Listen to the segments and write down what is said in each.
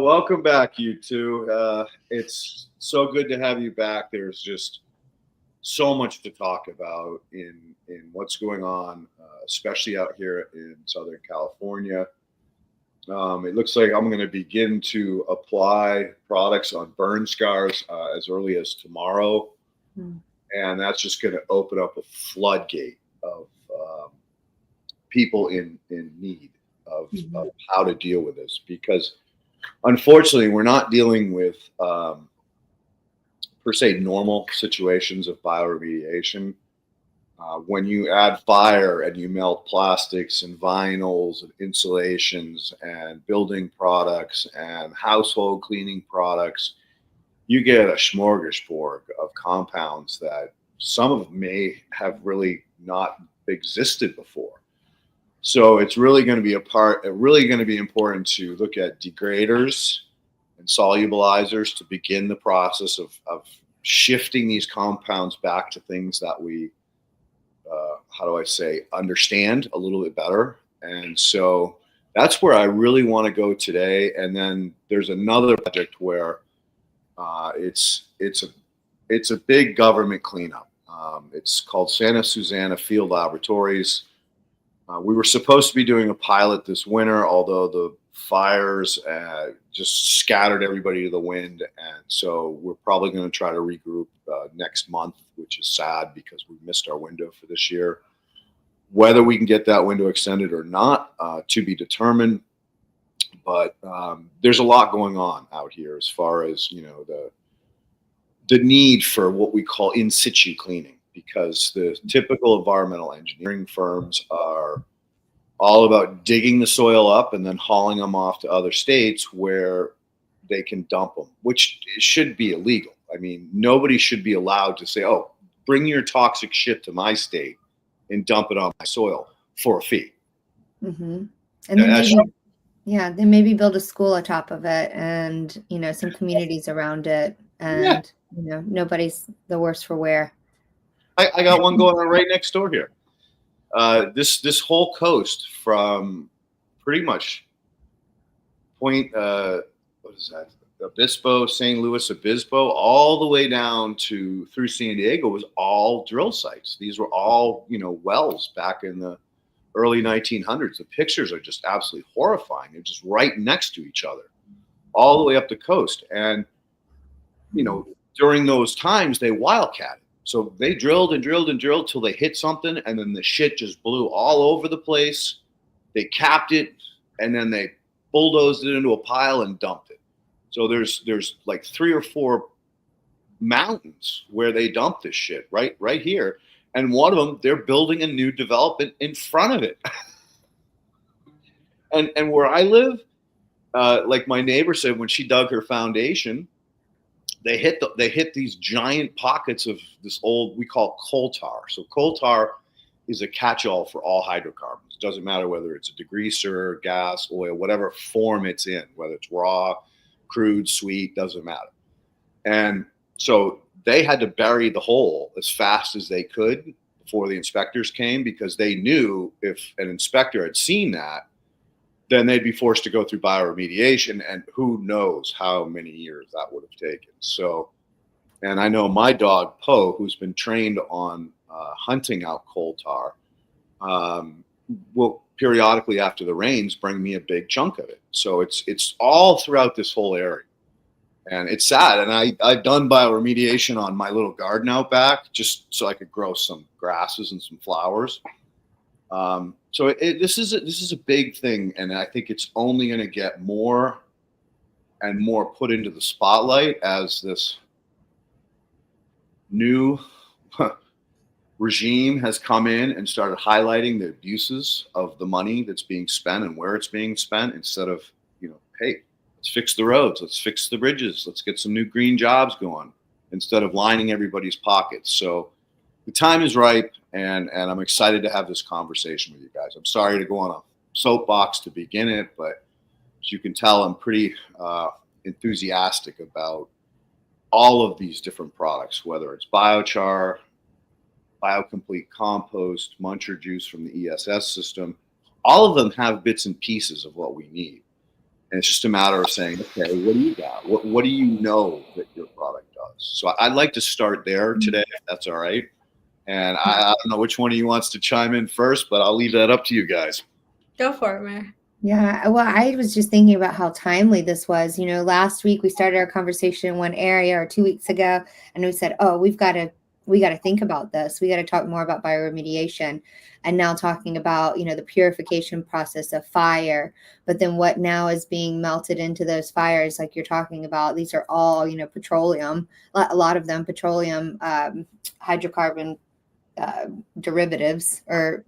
Welcome back, you two. It's so good to have you back. There's just so much to talk about in what's going on, especially out here in Southern California. It looks like I'm going to begin to apply products on burn scars as early as tomorrow, and that's just going to open up a floodgate of people in need of how to deal with this, because unfortunately we're not dealing with per se normal situations of bioremediation. When you add fire and you melt plastics and vinyls and insulations and building products and household cleaning products, you get a smorgasbord of compounds that some of them may have really not existed before. So it's really going to be important to look at degraders and solubilizers to begin the process of shifting these compounds back to things that we, understand a little bit better. And so that's where I really want to go today. And then there's another project where it's a big government cleanup. It's called Santa Susana Field Laboratories. We were supposed to be doing a pilot this winter, although the fires just scattered everybody to the wind. And so we're probably going to try to regroup next month, which is sad because we missed our window for this year. Whether we can get that window extended or not, to be determined. But there's a lot going on out here as far as, the need for what we call in situ cleaning, because the typical environmental engineering firms are all about digging the soil up and then hauling them off to other states where they can dump them, which should be illegal. I mean, nobody should be allowed to say, oh, bring your toxic shit to my state and dump it on my soil for a fee. Mm-hmm. And then they maybe build a school atop of it and, some communities around it. And, nobody's the worse for wear. I got one going on right next door here. This whole coast from pretty much Point, what is that? Obispo, St. Louis Obispo, all the way down through San Diego was all drill sites. These were all, wells back in the early 1900s. The pictures are just absolutely horrifying. They're just right next to each other, all the way up the coast. And, during those times, they wildcatted. So they drilled and drilled and drilled till they hit something, and then the shit just blew all over the place. They capped it, and then they bulldozed it into a pile and dumped it. So there's like 3 or 4 mountains where they dump this shit right here. And one of them, they're building a new development in front of it. and where I live, like my neighbor said, when she dug her foundation, they hit these giant pockets of this old, we call coal tar. So coal tar is a catch-all for all hydrocarbons. It doesn't matter whether it's a degreaser, gas, oil, whatever form it's in, whether it's raw, crude, sweet, doesn't matter. And so they had to bury the hole as fast as they could before the inspectors came, because they knew if an inspector had seen that, then they'd be forced to go through bioremediation, and who knows how many years that would have taken. So, and I know my dog, Poe, who's been trained on hunting out coal tar, will periodically after the rains bring me a big chunk of it. So it's all throughout this whole area. And it's sad. And I've done bioremediation on my little garden out back just so I could grow some grasses and some flowers. So this is a big thing, and I think it's only going to get more and more put into the spotlight as this new regime has come in and started highlighting the abuses of the money that's being spent and where it's being spent, instead of, hey, let's fix the roads, let's fix the bridges, let's get some new green jobs going, instead of lining everybody's pockets. So the time is ripe, and I'm excited to have this conversation with you guys. I'm sorry to go on a soapbox to begin it, but as you can tell, I'm pretty enthusiastic about all of these different products, whether it's biochar, biocomplete compost, muncher juice from the ESS system. All of them have bits and pieces of what we need. And it's just a matter of saying, okay, what do you got? What do you know that your product does? So I'd like to start there today, if that's all right. And I don't know which one of you wants to chime in first, but I'll leave that up to you guys. Go for it, Mary. Yeah, well, I was just thinking about how timely this was. Last week we started our conversation in one area, or 2 weeks ago, and we said, "Oh, we got to think about this. We got to talk more about bioremediation." And now talking about, the purification process of fire, but then what now is being melted into those fires, like you're talking about. These are all, petroleum. A lot of them petroleum, hydrocarbon derivatives, or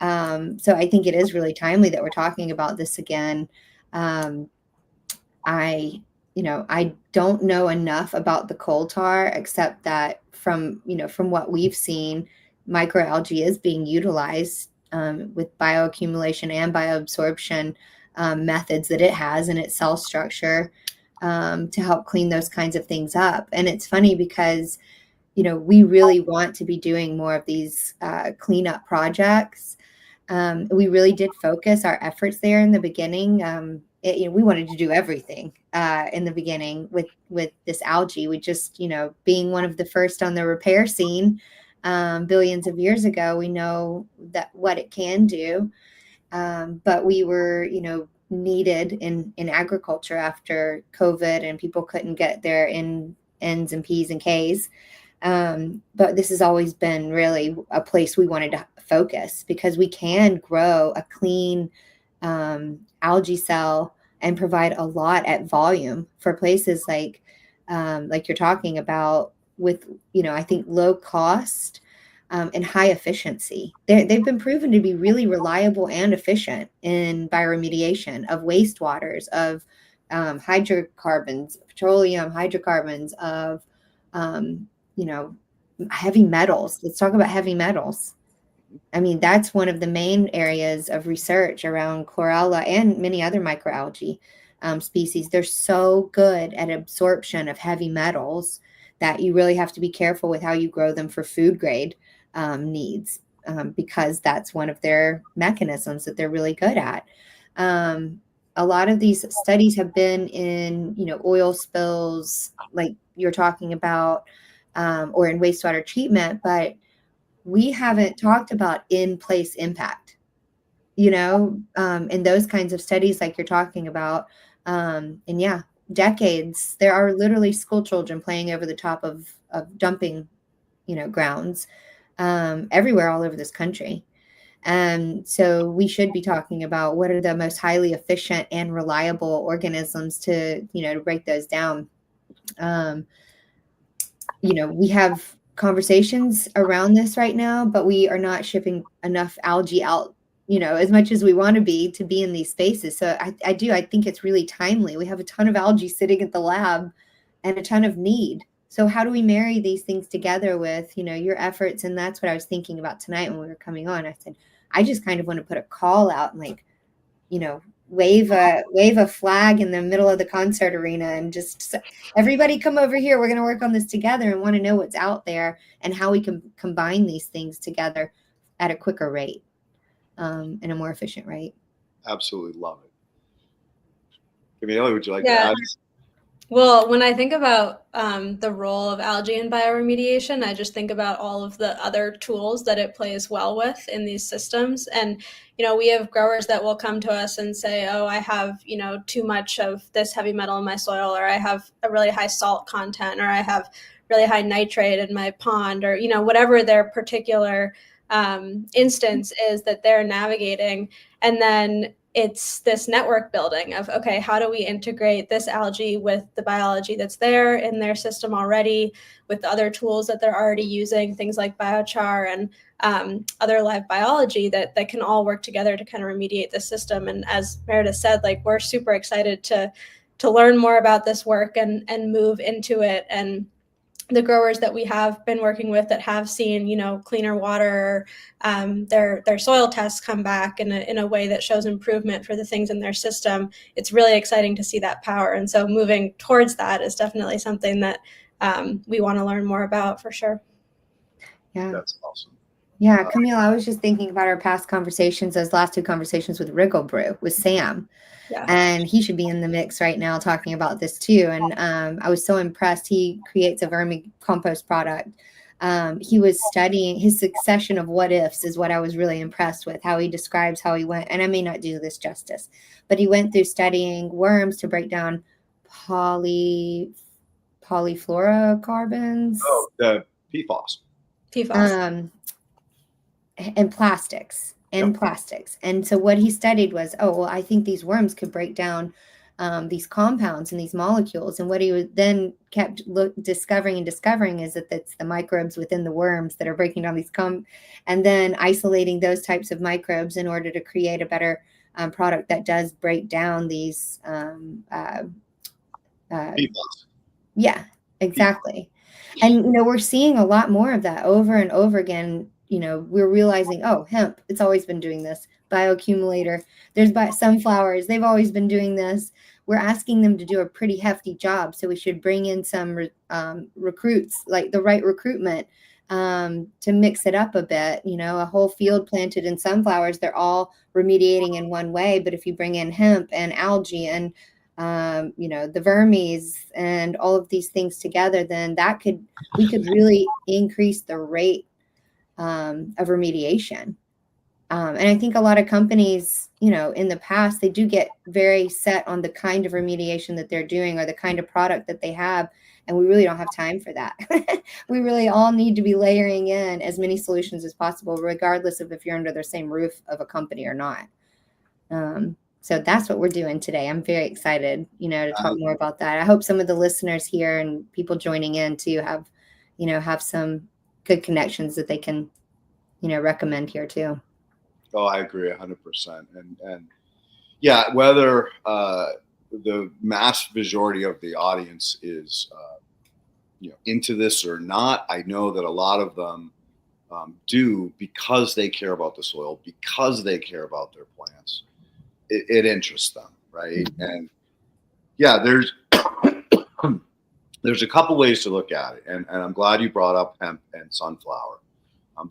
so I think it is really timely that we're talking about this again. I don't know enough about the coal tar, except that from what we've seen, microalgae is being utilized with bioaccumulation and bioabsorption methods that it has in its cell structure to help clean those kinds of things up. And it's funny because, we really want to be doing more of these cleanup projects. We really did focus our efforts there in the beginning. We wanted to do everything in the beginning with this algae. We just, being one of the first on the repair scene billions of years ago, we know that what it can do. But we were, needed in agriculture after COVID, and people couldn't get their N's and P's and K's. But this has always been really a place we wanted to focus, because we can grow a clean algae cell and provide a lot at volume for places like you're talking about, with, I think low cost and high efficiency. They've been proven to be really reliable and efficient in bioremediation of wastewaters, of hydrocarbons, petroleum hydrocarbons, of heavy metals. Let's talk about heavy metals. I mean, that's one of the main areas of research around chlorella and many other microalgae species. They're so good at absorption of heavy metals that you really have to be careful with how you grow them for food grade needs, because that's one of their mechanisms that they're really good at. A lot of these studies have been in, oil spills, like you're talking about, or in wastewater treatment, but we haven't talked about in-place impact, in those kinds of studies like you're talking about. And yeah, decades, there are literally school children playing over the top of dumping, grounds everywhere all over this country. And so we should be talking about what are the most highly efficient and reliable organisms to break those down. We have conversations around this right now, but we are not shipping enough algae out, as much as we want to be in these spaces. So I think it's really timely. We have a ton of algae sitting at the lab and a ton of need. So how do we marry these things together with, your efforts? And that's what I was thinking about tonight when we were coming on. I said, I just kind of want to put a call out and wave a flag in the middle of the concert arena and just everybody come over here. We're going to work on this together, and want to know what's out there and how we can combine these things together at a quicker rate and a more efficient rate. Absolutely love it. Camille, would you like to add? Well, when I think about the role of algae in bioremediation, I just think about all of the other tools that it plays well with in these systems. And, we have growers that will come to us and say, oh, I have, too much of this heavy metal in my soil, or I have a really high salt content, or I have really high nitrate in my pond, or, whatever their particular instance is that they're navigating. And then it's this network building of, okay, how do we integrate this algae with the biology that's there in their system already, with other tools that they're already using, things like biochar and other live biology that can all work together to kind of remediate the system. And as Merideth said, we're super excited to learn more about this work and move into it. And the growers that we have been working with that have seen, cleaner water, their soil tests come back in a way that shows improvement for the things in their system. It's really exciting to see that power. And so moving towards that is definitely something that we want to learn more about for sure. Yeah. That's awesome. Yeah, Camille, I was just thinking about our past conversations, those last two conversations with Wriggle Brew, with Sam. Yeah. And he should be in the mix right now talking about this too. And I was so impressed. He creates a vermicompost product. He was studying his succession of what ifs is what I was really impressed with, how he describes how he went. And I may not do this justice, but he went through studying worms to break down polyfluorocarbons. Oh, the PFAS. PFAS. And plastics. And so what he studied was, I think these worms could break down these compounds and these molecules. And what he then kept discovering is that it's the microbes within the worms that are breaking down these and then isolating those types of microbes in order to create a better product that does break down these. PFAS. Yeah, exactly. And, we're seeing a lot more of that over and over again. We're realizing, hemp, it's always been doing this. Bioaccumulator, there's sunflowers, they've always been doing this. We're asking them to do a pretty hefty job. So we should bring in some recruits, like the right recruitment to mix it up a bit. A whole field planted in sunflowers, they're all remediating in one way. But if you bring in hemp and algae and the vermes and all of these things together, then we could really increase the rate of remediation. And I think a lot of companies, in the past, they do get very set on the kind of remediation that they're doing or the kind of product that they have. And we really don't have time for that. We really all need to be layering in as many solutions as possible, regardless of if you're under the same roof of a company or not. So that's what we're doing today. I'm very excited, to talk more about that. I hope some of the listeners here and people joining in too have some good connections that they can, recommend here too. Oh, I agree 100%. And yeah, whether the mass majority of the audience is, into this or not, I know that a lot of them do because they care about the soil, because they care about their plants. It interests them, right? Mm-hmm. And yeah, there's a couple ways to look at it, and I'm glad you brought up hemp and sunflower.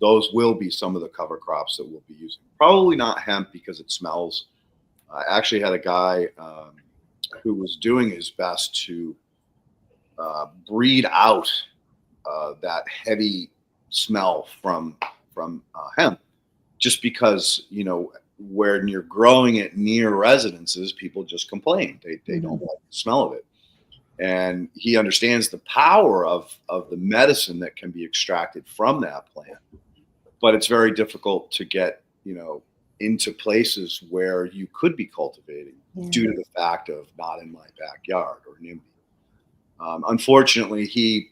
Those will be some of the cover crops that we'll be using. Probably not hemp because it smells. I actually had a guy who was doing his best to breed out that heavy smell from hemp, just because when you're growing it near residences, people just complain. They don't like the smell of it. And he understands the power of the medicine that can be extracted from that plant. But it's very difficult to get, into places where you could be cultivating due to the fact of not in my backyard or NIMBY. Unfortunately, he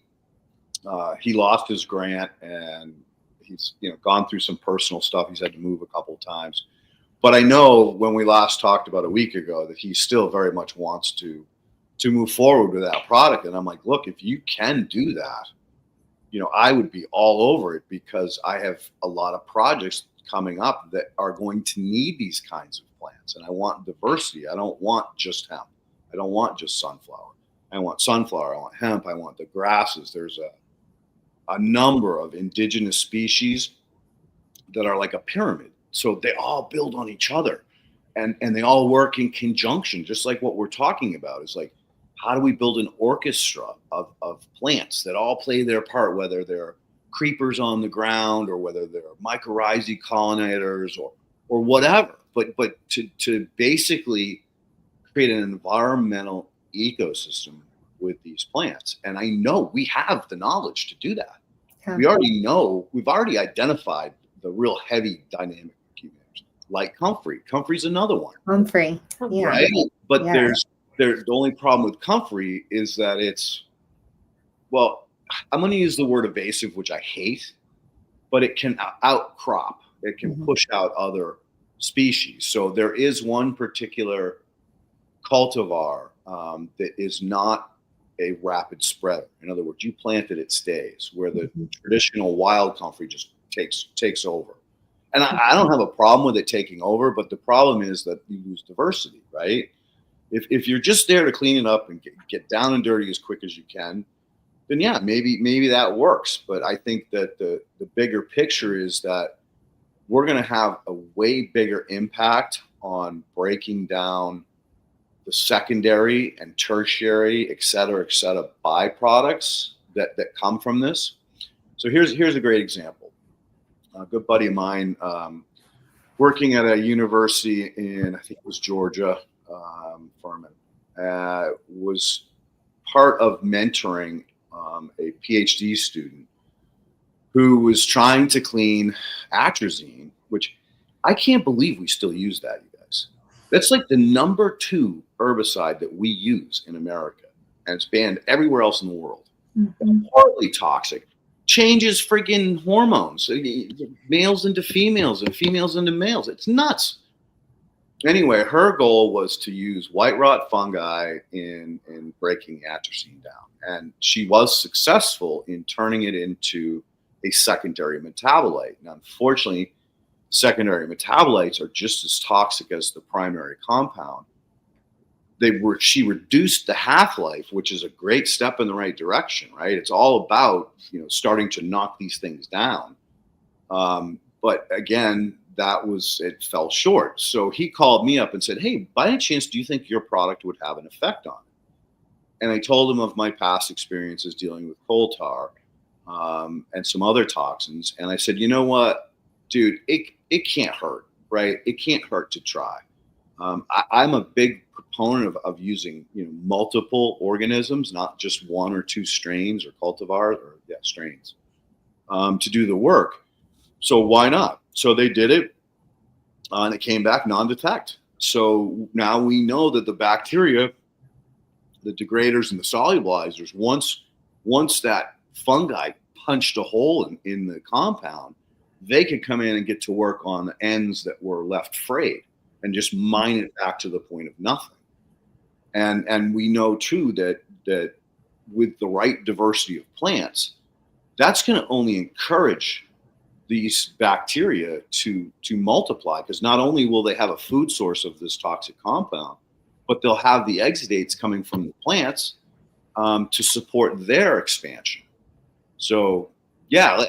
lost his grant and he's gone through some personal stuff. He's had to move a couple of times. But I know when we last talked about a week ago that he still very much wants to move forward with that product. And I'm like, look, if you can do that, I would be all over it because I have a lot of projects coming up that are going to need these kinds of plants. And I want diversity. I don't want just hemp. I don't want just sunflower. I want sunflower. I want hemp. I want the grasses. There's a number of indigenous species that are like a pyramid. So they all build on each other and they all work in conjunction, just like what we're talking about is like, how do we build an orchestra of plants that all play their part, whether they're creepers on the ground or whether they're mycorrhizae colonizers or whatever, but to basically create an environmental ecosystem with these plants. And I know we have the knowledge to do that. Yeah. We already know, we've already identified the real heavy dynamic accumulators, like comfrey. Comfrey's another one. Comfrey, yeah. Right? But yeah. The only problem with comfrey is that it's, well, I'm going to use the word evasive, which I hate, but it can outcrop. It can push out other species. So there is one particular cultivar that is not a rapid spreader. In other words, you plant it, it stays, where the traditional wild comfrey just takes over. And I don't have a problem with it taking over, but the problem is that you lose diversity, right? If you're just there to clean it up and get down and dirty as quick as you can, then yeah, maybe that works. But I think that the bigger picture is that we're going to have a way bigger impact on breaking down the secondary and tertiary, et cetera, byproducts that come from this. So here's a great example. A good buddy of mine, working at a university in, I think it was Georgia, Furman, was part of mentoring a PhD student who was trying to clean atrazine, which I can't believe we still use that, you guys. That's like the #2 herbicide that we use in America, and it's banned everywhere else in the world. It's horribly toxic. Changes friggin' hormones, males into females and females into males. It's nuts. Anyway, her goal was to use white rot fungi in breaking atrazine down. And she was successful in turning it into a secondary metabolite. Now, unfortunately, secondary metabolites are just as toxic as the primary compound. She reduced the half-life, which is a great step in the right direction, right? It's all about, starting to knock these things down. But again, it fell short. So he called me up and said, hey, by any chance, do you think your product would have an effect on it? And I told him of my past experiences dealing with coal tar and some other toxins. And I said, you know what, dude, it can't hurt, right? It can't hurt to try. I'm a big proponent of using multiple organisms, not just 1 or 2 strains or cultivars or strains to do the work. So why not? So they did it, and it came back non-detect. So now we know that the bacteria, the degraders and the solubilizers, once that fungi punched a hole in the compound, they could come in and get to work on the ends that were left frayed and just mine it back to the point of nothing. And we know too that with the right diversity of plants, that's going to only encourage these bacteria to multiply, because not only will they have a food source of this toxic compound, but they'll have the exudates coming from the plants to support their expansion. So yeah,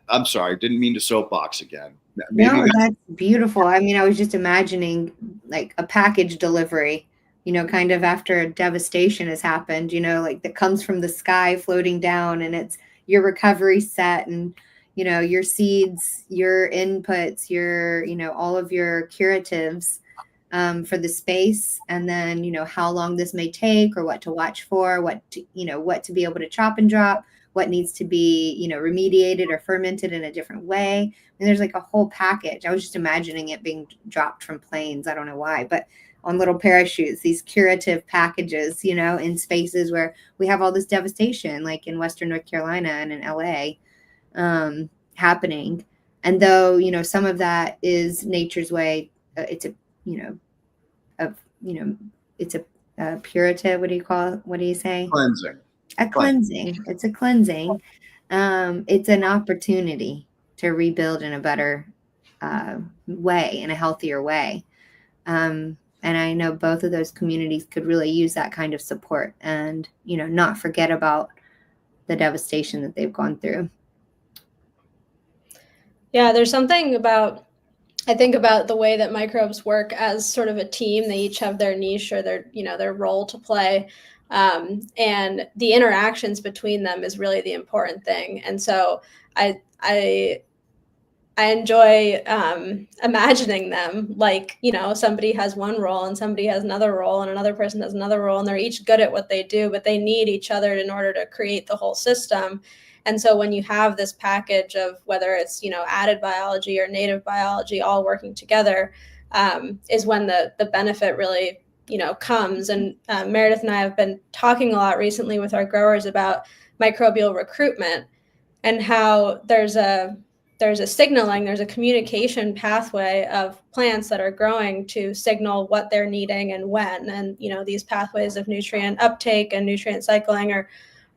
I'm sorry, I didn't mean to soapbox again. No, that's beautiful. I mean, I was just imagining like a package delivery, kind of after devastation has happened, like that comes from the sky floating down, and it's your recovery set and, your seeds, your inputs, your, all of your curatives for the space. And then, how long this may take or what to watch for, what to be able to chop and drop, what needs to be, remediated or fermented in a different way. And there's like a whole package. I was just imagining it being dropped from planes. I don't know why, but on little parachutes, these curative packages, in spaces where we have all this devastation, like in Western North Carolina and in LA happening. And though, some of that is nature's way, it's a purative. What do you call it? What do you say? Cleansing. A cleansing. It's a cleansing. It's an opportunity to rebuild in a better way, in a healthier way. And I know both of those communities could really use that kind of support and, not forget about the devastation that they've gone through. Yeah, there's something about, I think about the way that microbes work as sort of a team. They each have their niche or their role to play. And the interactions between them is really the important thing. And so I enjoy imagining them like, somebody has one role and somebody has another role and another person has another role, and they're each good at what they do, but they need each other in order to create the whole system. And so when you have this package of whether it's, added biology or native biology all working together, is when the benefit really comes. And Merideth and I have been talking a lot recently with our growers about microbial recruitment and how there's a signaling, there's a communication pathway of plants that are growing to signal what they're needing and when. And, these pathways of nutrient uptake and nutrient cycling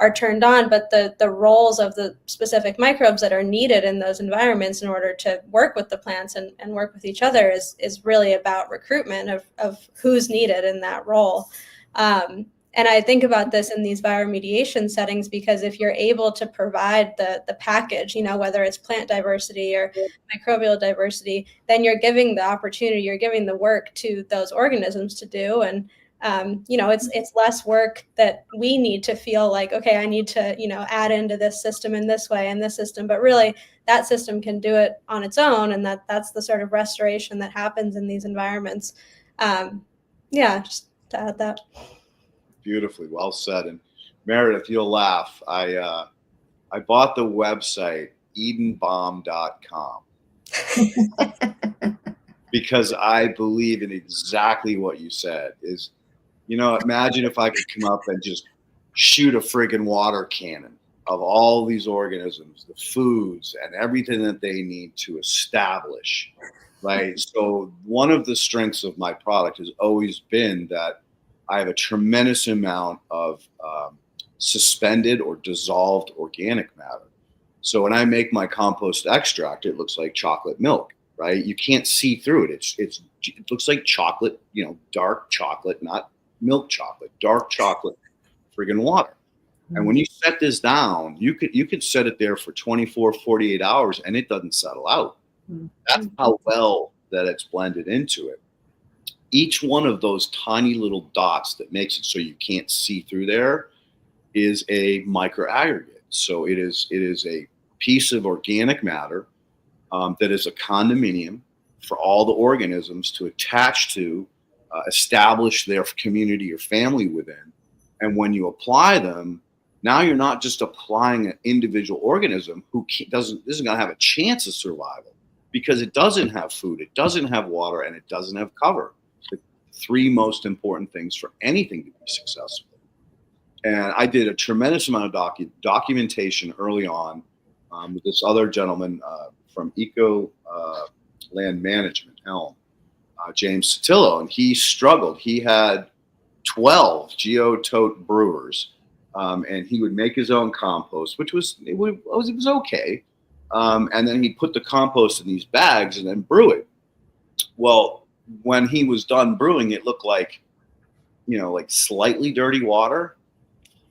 are turned on, but the roles of the specific microbes that are needed in those environments in order to work with the plants and work with each other is really about recruitment of who's needed in that role. And And I think about this in these bioremediation settings, because if you're able to provide the package, whether it's plant diversity or microbial diversity, then you're giving the opportunity, you're giving the work to those organisms to do. And it's less work that we need to feel like, okay, I need to, add into this system in this way and this system, but really that system can do it on its own. And that's the sort of restoration that happens in these environments. Just to add that. Beautifully well said. And Merideth, you'll laugh. I bought the website EdenBomb.com because I believe in exactly what you said. Is, imagine if I could come up and just shoot a friggin' water cannon of all these organisms, the foods and everything that they need to establish, right? So one of the strengths of my product has always been that I have a tremendous amount of suspended or dissolved organic matter. So when I make my compost extract, it looks like chocolate milk, right? You can't see through it. It looks like chocolate, dark chocolate, not milk chocolate, dark chocolate, friggin' water. And when you set this down, you could set it there for 24, 48 hours and it doesn't settle out. That's how well that it's blended into it. Each one of those tiny little dots that makes it so you can't see through there is a microaggregate. So it is a piece of organic matter that is a condominium for all the organisms to attach to, establish their community or family within. And when you apply them, now you're not just applying an individual organism who isn't going to have a chance of survival because it doesn't have food, it doesn't have water, and it doesn't have cover. The three most important things for anything to be successful. And I did a tremendous amount of documentation early on with this other gentleman from Eco Land Management, Elm, James Sotillo, and he struggled. He had 12 geotote brewers, and he would make his own compost, which was okay. And then he'd put the compost in these bags and then brew it. Well, when he was done brewing, it looked like, like slightly dirty water,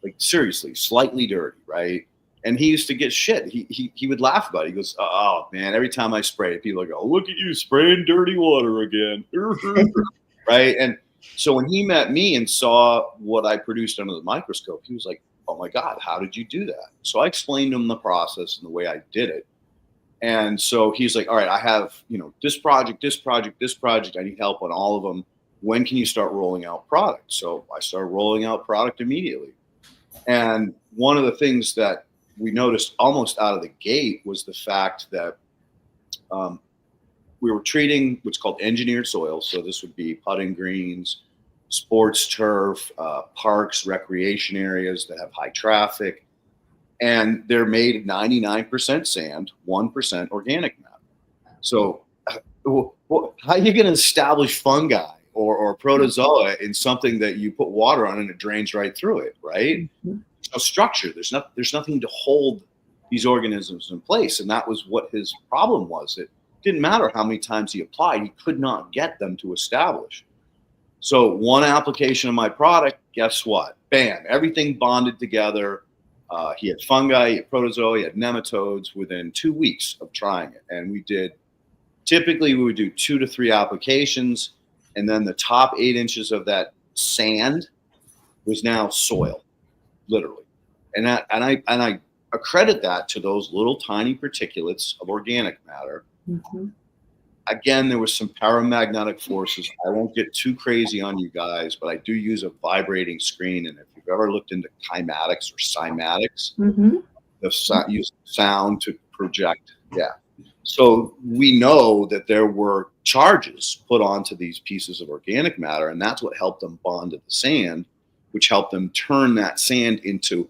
like seriously, slightly dirty, right? And he used to get shit. He would laugh about it. He goes, "Oh man, every time I spray it, people go, look at you spraying dirty water again," right? And so when he met me and saw what I produced under the microscope, he was like, "Oh my God, how did you do that?" So I explained to him the process and the way I did it. And so he's like, "All right, I have, this project, this project, this project. I need help on all of them. When can you start rolling out product?" So I started rolling out product immediately. And one of the things that we noticed almost out of the gate was the fact that we were treating what's called engineered soil. So this would be putting greens, sports turf, parks, recreation areas that have high traffic. And they're made of 99% sand, 1% organic matter. So how are you going to establish fungi or protozoa in something that you put water on and it drains right through it, right? Mm-hmm. There's no structure. There's nothing to hold these organisms in place. And that was what his problem was. It didn't matter how many times he applied, he could not get them to establish. So one application of my product, guess what? Bam, everything bonded together. He had fungi, he had protozoa, he had nematodes within 2 weeks of trying it. And typically we would do 2 to 3 applications. And then the top 8 inches of that sand was now soil, literally. And I accredit that to those little tiny particulates of organic matter. Mm-hmm. Again, there was some paramagnetic forces. I won't get too crazy on you guys, but I do use a vibrating screen. And if you've ever looked into kymatics or cymatics, mm-hmm. Use sound to project. Yeah. So we know that there were charges put onto these pieces of organic matter, and that's what helped them bond to the sand, which helped them turn that sand into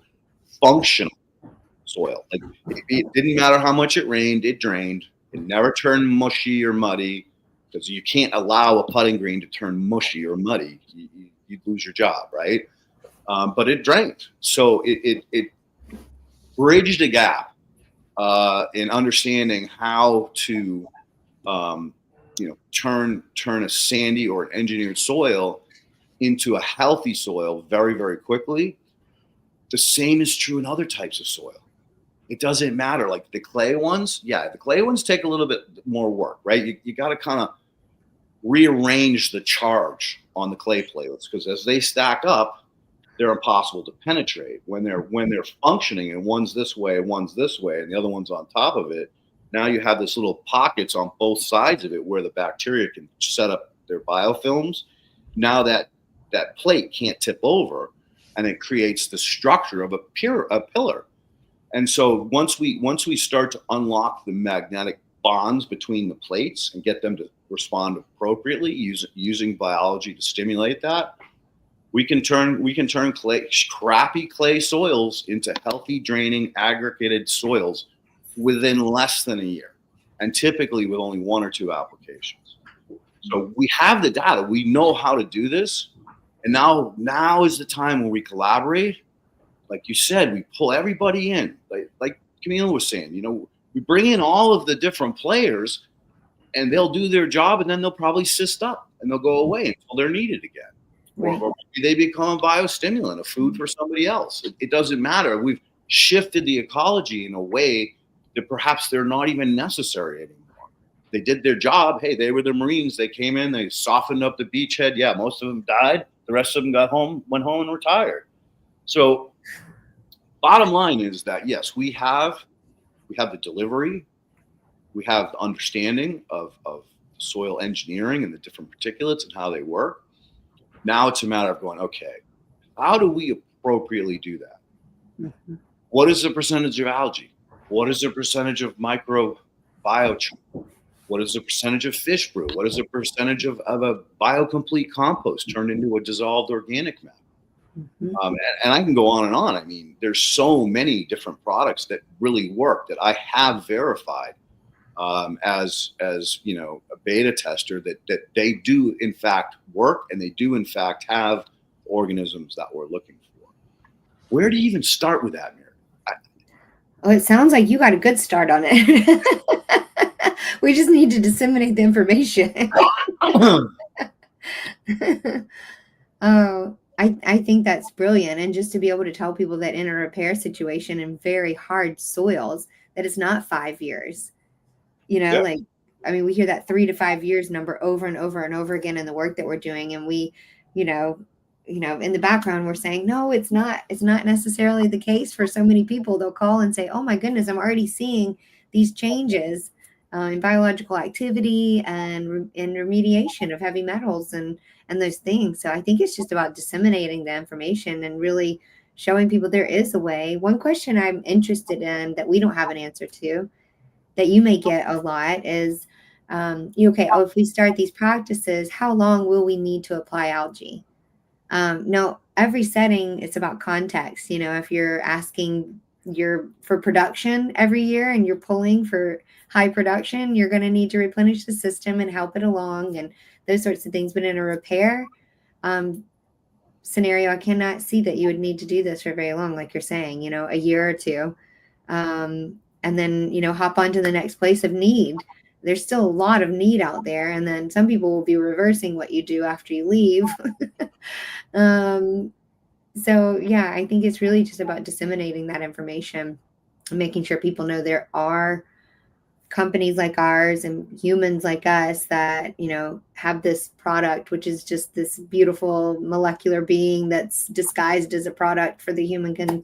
functional soil. Like it didn't matter how much it rained, it drained. It never turned mushy or muddy, because you can't allow a putting green to turn mushy or muddy. You'd lose your job, right? But it drained. So it bridged a gap in understanding how to turn a sandy or an engineered soil into a healthy soil very, very quickly. The same is true in other types of soil. It doesn't matter. Like the clay ones, the clay ones take a little bit more work, right? You got to kind of rearrange the charge on the clay platelets, because as they stack up, they're impossible to penetrate. When they're functioning, and one's this way and one's this way and the other one's on top of it, now you have this little pockets on both sides of it where the bacteria can set up their biofilms. Now that plate can't tip over, and it creates the structure of a pillar. And so once we start to unlock the magnetic bonds between the plates and get them to respond appropriately, using biology to stimulate that, we can turn crappy clay soils into healthy, draining, aggregated soils within less than a year, and typically with only 1 or 2 applications. So we have the data. We know how to do this. And now is the time where we collaborate. Like you said, we pull everybody in. Like Camille was saying, we bring in all of the different players, and they'll do their job, and then they'll probably cyst up and they'll go away until they're needed again. Right. Or maybe they become a biostimulant, a food for somebody else. It doesn't matter. We've shifted the ecology in a way that perhaps they're not even necessary anymore. They did their job. Hey, they were the Marines. They came in, they softened up the beachhead. Yeah, most of them died. The rest of them went home and retired. So bottom line is that, yes, we have the delivery. We have the understanding of soil engineering and the different particulates and how they work. Now it's a matter of going, okay, how do we appropriately do that? Mm-hmm. What is the percentage of algae? What is the percentage of microbiochar? What is the percentage of fish brew? What is the percentage of a biocomplete compost turned into a dissolved organic matter? Mm-hmm. And I can go on and on. I mean, there's so many different products that really work that I have verified as a beta tester that they do in fact work, and they do in fact have organisms that we're looking for. Where do you even start with that, Meredith? Oh, it sounds like you got a good start on it. We just need to disseminate the information. Oh, I think that's brilliant. And just to be able to tell people that in a repair situation in very hard soils, that it's not 5 years. We hear that 3 to 5 years number over and over and over again in the work that we're doing. And we, in the background, we're saying, no, it's not necessarily the case for so many people. They'll call and say, oh my goodness, I'm already seeing these changes in biological activity and in remediation of heavy metals and those things. So I think it's just about disseminating the information and really showing people there is a way. One question I'm interested in that we don't have an answer to, that you may get a lot, is, if we start these practices, how long will we need to apply algae? No, every setting, it's about context. If you're asking for production every year and you're pulling for high production, you're going to need to replenish the system and help it along and those sorts of things. But in a repair scenario, I cannot see that you would need to do this for very long, like you're saying, a year or two. And then, hop on to the next place of need. There's still a lot of need out there. And then some people will be reversing what you do after you leave. So, yeah, I think it's really just about disseminating that information and making sure people know there are companies like ours and humans like us that, have this product, which is just this beautiful molecular being that's disguised as a product for the human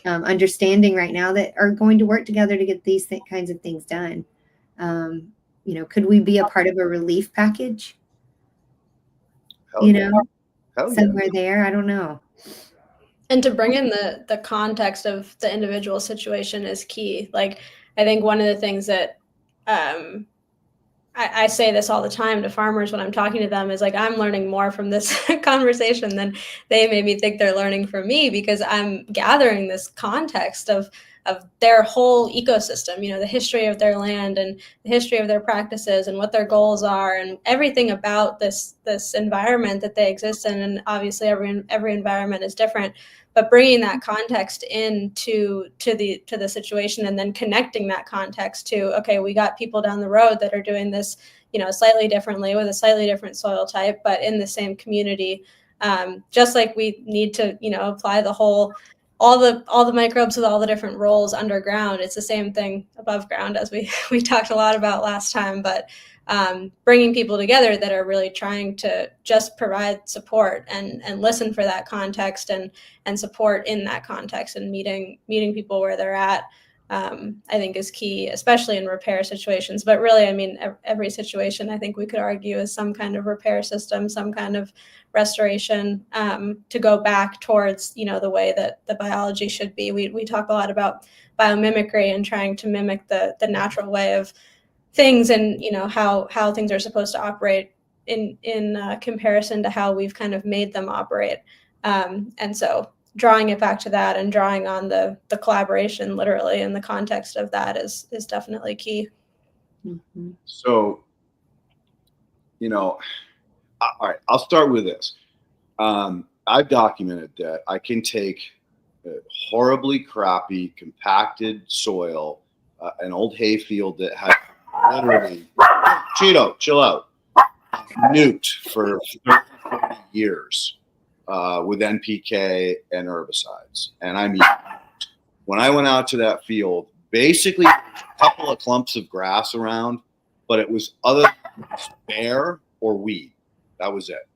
understanding right now, that are going to work together to get these kinds of things done. Could we be a part of a relief package? Somewhere there, I don't know. And to bring in the context of the individual situation is key. Like, I think one of the things that I say this all the time to farmers when I'm talking to them is, like, I'm learning more from this conversation than they maybe think they're learning from me, because I'm gathering this context of their whole ecosystem, the history of their land and the history of their practices and what their goals are and everything about this environment that they exist in. And obviously every environment is different, but bringing that context into the situation and then connecting that context to, okay, we got people down the road that are doing this, slightly differently with a slightly different soil type, but in the same community. Just like we need to, apply all the microbes with all the different roles underground. It's the same thing above ground, as we talked a lot about last time, but bringing people together that are really trying to just provide support and listen for that context and support in that context, and meeting people where they're at, I think is key, especially in repair situations. But really, I mean, every situation, I think we could argue, is some kind of repair system, some kind of restoration, to go back towards, the way that the biology should be. We talk a lot about biomimicry and trying to mimic the natural way of things, and how things are supposed to operate in comparison to how we've kind of made them operate, and so drawing it back to that and drawing on the collaboration literally in the context of that is definitely key. Mm-hmm. So, all right, I'll start with this. I've documented that I can take a horribly crappy compacted soil, an old hay field that had literally, Cheeto, chill out, nuked for 30, 40 years with NPK and herbicides. And I mean, when I went out to that field, basically a couple of clumps of grass around, but it was other than bare or weed. That was it.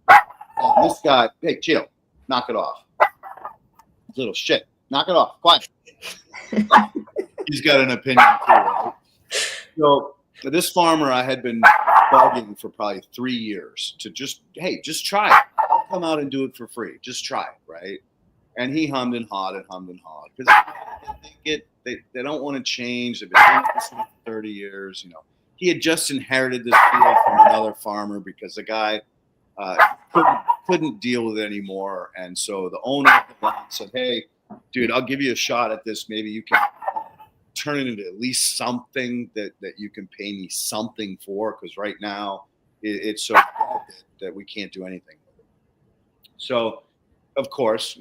And this guy, hey, Cheeto, knock it off. Little shit, knock it off. Quiet. He's got an opinion too, right? So this farmer, I had been bugging for probably 3 years to just try it. I'll come out and do it for free. Just try it, right? And he hummed and hawed because they don't want to change. They've been doing this for 30 years. He had just inherited this field from another farmer because the guy couldn't deal with it anymore. And so the owner of the land said, "Hey, dude, I'll give you a shot at this. Maybe you can turn it into at least something that you can pay me something for, because right now it's so bad that we can't do anything with it." So, of course,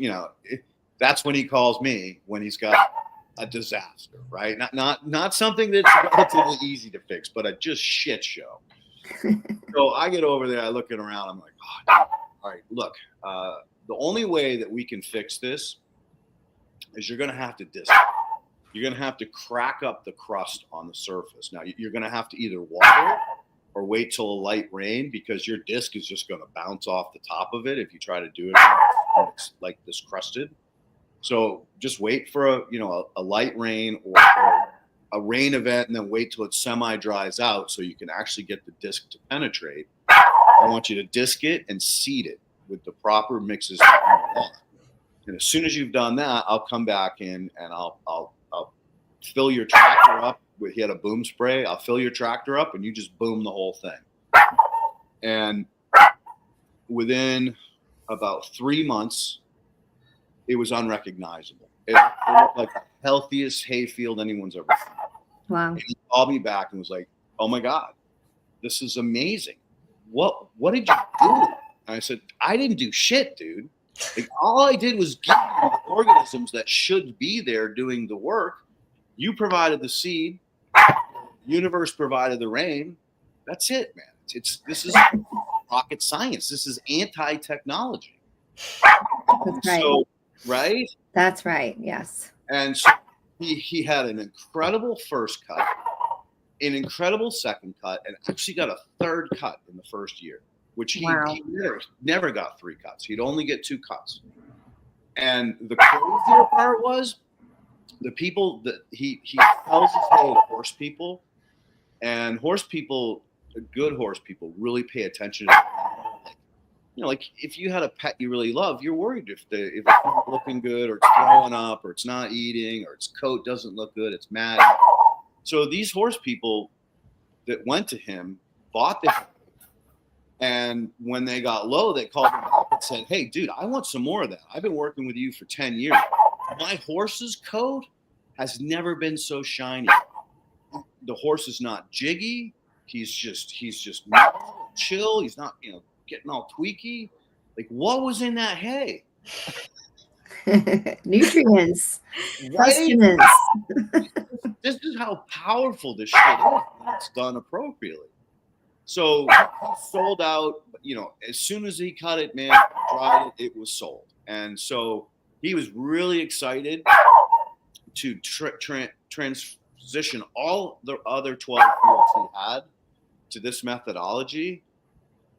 that's when he calls me when he's got a disaster, right? Not something that's relatively easy to fix, but a just shit show. So I get over there, I look around, I'm like, oh, all right, look, the only way that we can fix this is you're going to have to disc it. You're going to have to crack up the crust on the surface. Now, you're going to have to either water it or wait till a light rain, because your disc is just going to bounce off the top of it if you try to do it when it's like this crusted. So just wait for a light rain or a rain event, and then wait till it semi-dries out so you can actually get the disc to penetrate. I want you to disc it and seed it with the proper mixes that you want. And as soon as you've done that, I'll come back in and I'll fill your tractor up with, he had a boom spray. I'll fill your tractor up and you just boom the whole thing. And within about 3 months, it was unrecognizable. It looked like the healthiest hayfield anyone's ever seen. Wow. And he called me back and was like, "Oh my God, this is amazing. What did you do?" And I said, "I didn't do shit, dude. Like, all I did was give you the organisms that should be there doing the work. You provided the seed. The universe provided the rain. That's it, man. This is rocket science. This is anti-technology." That's right. So, right? That's right. Yes. And so he had an incredible first cut, an incredible second cut, and actually got a third cut in the first year, which he never got 3 cuts. He'd only get 2 cuts. And the crazier part was the people that he tells his hay horse people, and horse people, good horse people, really pay attention to like if you had a pet you really love, you're worried if it's not looking good, or it's throwing up, or it's not eating, or its coat doesn't look good, it's mad. So these horse people that went to him bought the hay, and when they got low, they called him up and said, "Hey, dude, I want some more of that. I've been working with you for 10 years. My horse's coat has never been so shiny. The horse is not jiggy. He's just mellow, chill. He's not, getting all tweaky. Like, what was in that hay?" Nutrients, Right? sustenance. This is how powerful this shit is when it's done appropriately. So he sold out, as soon as he cut it, man, dried it, it was sold. And so he was really excited to transition all the other 12 fields he had to this methodology.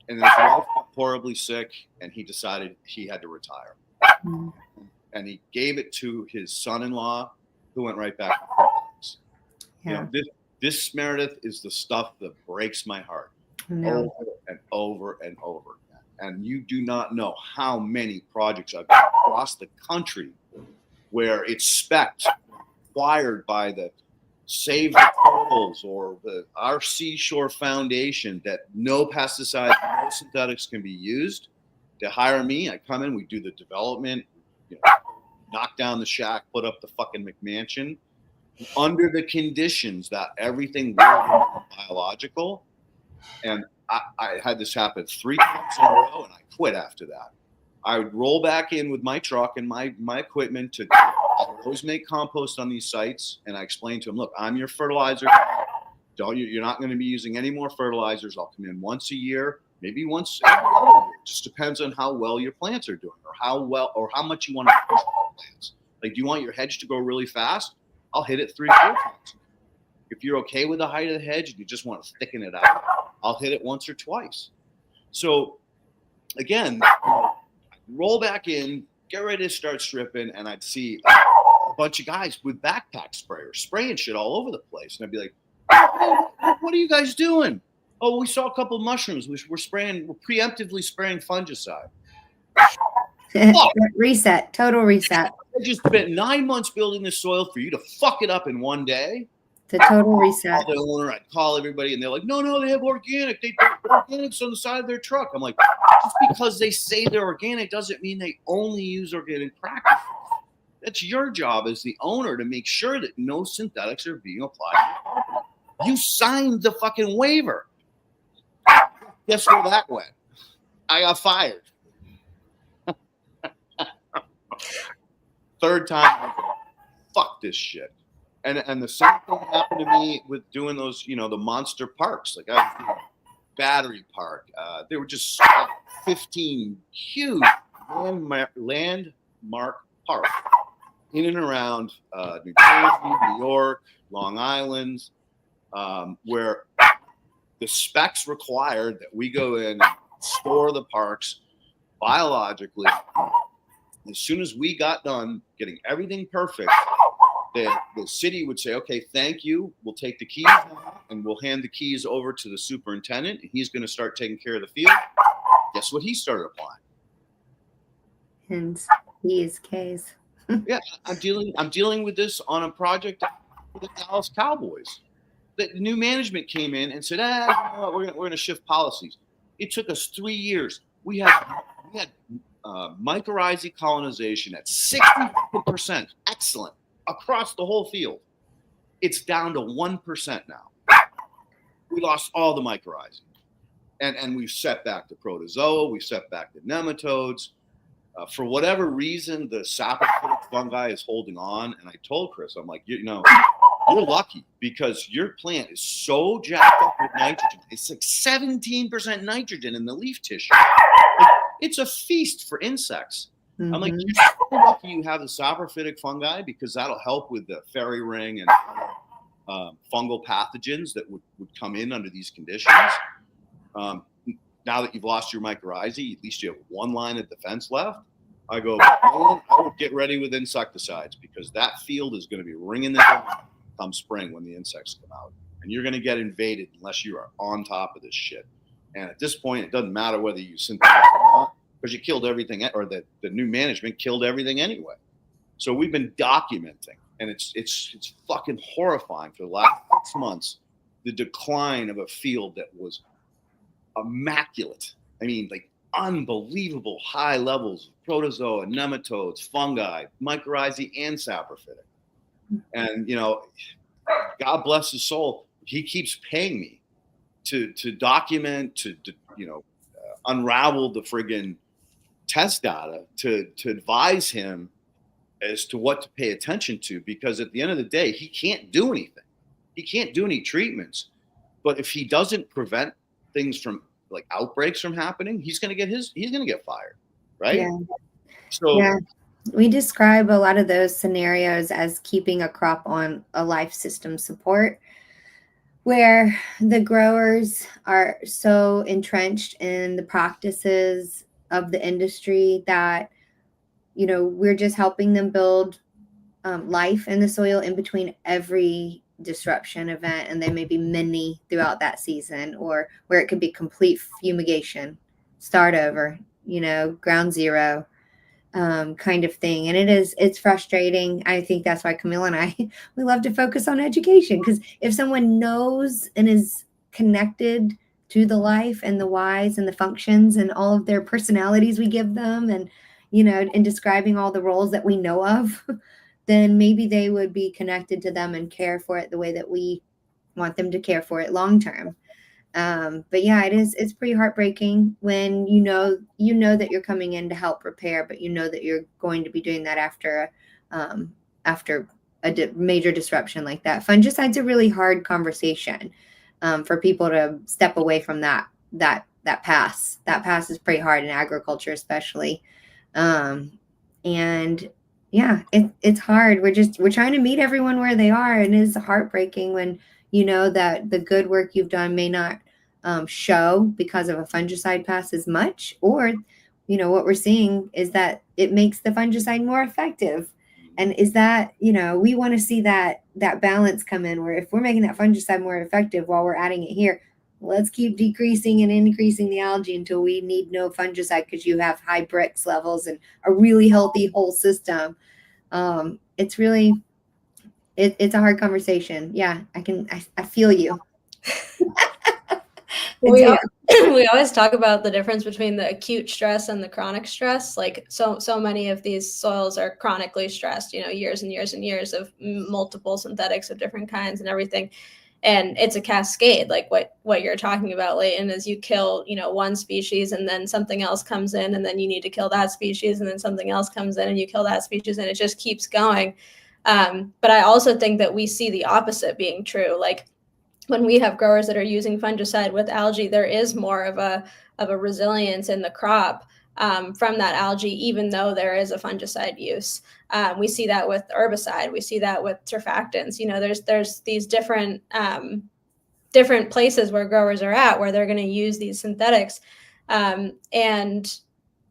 And his wife got horribly sick, and he decided he had to retire. Mm-hmm. And he gave it to his son-in-law, who went right back to things. Yeah. You know, this Meredith is the stuff that breaks my heart over and over and over again. And you do not know how many projects I've got across the country where it's spec'd, acquired by the Save the Turtles or our Seashore Foundation, that no pesticides, no synthetics can be used. To hire me, I come in, we do the development, you know, knock down the shack, put up the fucking McMansion, under the conditions that everything will be biological. And I had this happen 3 times in a row, and I quit after that. I would roll back in with my truck and my equipment to always make compost on these sites. And I explained to him, look, I'm your fertilizer guy. You're not going to be using any more fertilizers. I'll come in once a year, maybe once every other year. It just depends on how well your plants are doing, or how much you want to push the plants. Like, do you want your hedge to grow really fast? I'll hit it 3-4 times. If you're okay with the height of the hedge and you just want to thicken it out, I'll hit it once or twice. So again, roll back in, get ready to start stripping, and I'd see a bunch of guys with backpack sprayers spraying shit all over the place. And I'd be like, oh, what are you guys doing? Oh, we saw a couple of mushrooms. We're preemptively spraying fungicide. Reset, total reset. I just spent 9 months building this soil for you to fuck it up in one day. The total reset. I'd call the owner, I'd call everybody, and they're like, no, they have organic. They put organics on the side of their truck. I'm like, just because they say they're organic doesn't mean they only use organic practices. That's your job as the owner to make sure that no synthetics are being applied. You signed the fucking waiver. Guess where that went? I got fired. Third time, fuck this shit. And the same thing happened to me with doing those, you know, the monster parks. Like I was Battery Park. They were just 15 huge landmark parks in and around New Jersey, New York, Long Island, where the specs required that we go in and store the parks biologically. As soon as we got done getting everything perfect, the city would say, okay, thank you. We'll take the keys and we'll hand the keys over to the superintendent, and he's going to start taking care of the field. Guess what he started applying? And P's, K's. Yeah, I'm dealing with this on a project with the Dallas Cowboys. The new management came in and said, we're gonna shift policies. It took us 3 years. We had mycorrhizae colonization at 60%, excellent, across the whole field. It's down to 1% now. We lost all the mycorrhizae, and we've set back the protozoa. We've set back the nematodes. For whatever reason, the saprophytic fungi is holding on. And I told Chris, I'm like, you're lucky because your plant is so jacked up with nitrogen. It's like 17% nitrogen in the leaf tissue. It's a feast for insects. Mm-hmm. I'm like, you're so lucky you have the saprophytic fungi because that'll help with the fairy ring and fungal pathogens that would come in under these conditions. Now that you've lost your mycorrhizae, at least you have one line of defense left. I go, I would get ready with insecticides because that field is going to be ringing the bell come spring when the insects come out. And you're going to get invaded unless you are on top of this shit. And at this point, it doesn't matter whether you synthetize or not because you killed everything, or the new management killed everything anyway. So we've been documenting, and it's fucking horrifying for the last 6 months, the decline of a field that was immaculate. I mean, like unbelievable high levels of protozoa, nematodes, fungi, mycorrhizae, and saprophytic. And God bless his soul, he keeps paying me to document, to unravel the friggin' test data, to advise him as to what to pay attention to, because at the end of the day, he can't do anything. He can't do any treatments. But if he doesn't prevent things from like outbreaks from happening, he's going to get fired. right? Yeah. So Yeah. We describe a lot of those scenarios as keeping a crop on a life system support, where the growers are so entrenched in the practices of the industry that, you know, we're just helping them build life in the soil in between every disruption event, and they may be many throughout that season, or where it could be complete fumigation, start over, you know, ground zero, kind of thing. And it's frustrating. I think that's why Camille and I, we love to focus on education, because if someone knows and is connected to the life and the whys and the functions and all of their personalities we give them, and, you know, in describing all the roles that we know of, then maybe they would be connected to them and care for it the way that we want them to care for it long term. But yeah, it's pretty heartbreaking when you know that you're coming in to help repair, but you know that you're going to be doing that after a major disruption like that. Fungicide's a really hard conversation for people to step away from that pass. That pass is pretty hard in agriculture, especially. And yeah, it's hard. We're trying to meet everyone where they are, and it's heartbreaking when you know that the good work you've done may not show because of a fungicide pass as much, or, you know, what we're seeing is that it makes the fungicide more effective. And is that, you know, we want to see that balance come in, where if we're making that fungicide more effective while we're adding it here, let's keep decreasing and increasing the algae until we need no fungicide, because you have high Brix levels and a really healthy whole system. It's really, it's a hard conversation. Yeah, I feel you. We always talk about the difference between the acute stress and the chronic stress. Like so many of these soils are chronically stressed, you know, years and years and years of multiple synthetics of different kinds and everything. And it's a cascade, like what you're talking about, Leighton, is you kill, you know, one species and then something else comes in, and then you need to kill that species, and then something else comes in and you kill that species, and it just keeps going. But I also think that we see the opposite being true. Like when we have growers that are using fungicide with algae, there is more of a resilience in the crop from that algae, even though there is a fungicide use. We see that with herbicide. We see that with surfactants. You know, there's these different places where growers are at where they're going to use these synthetics, and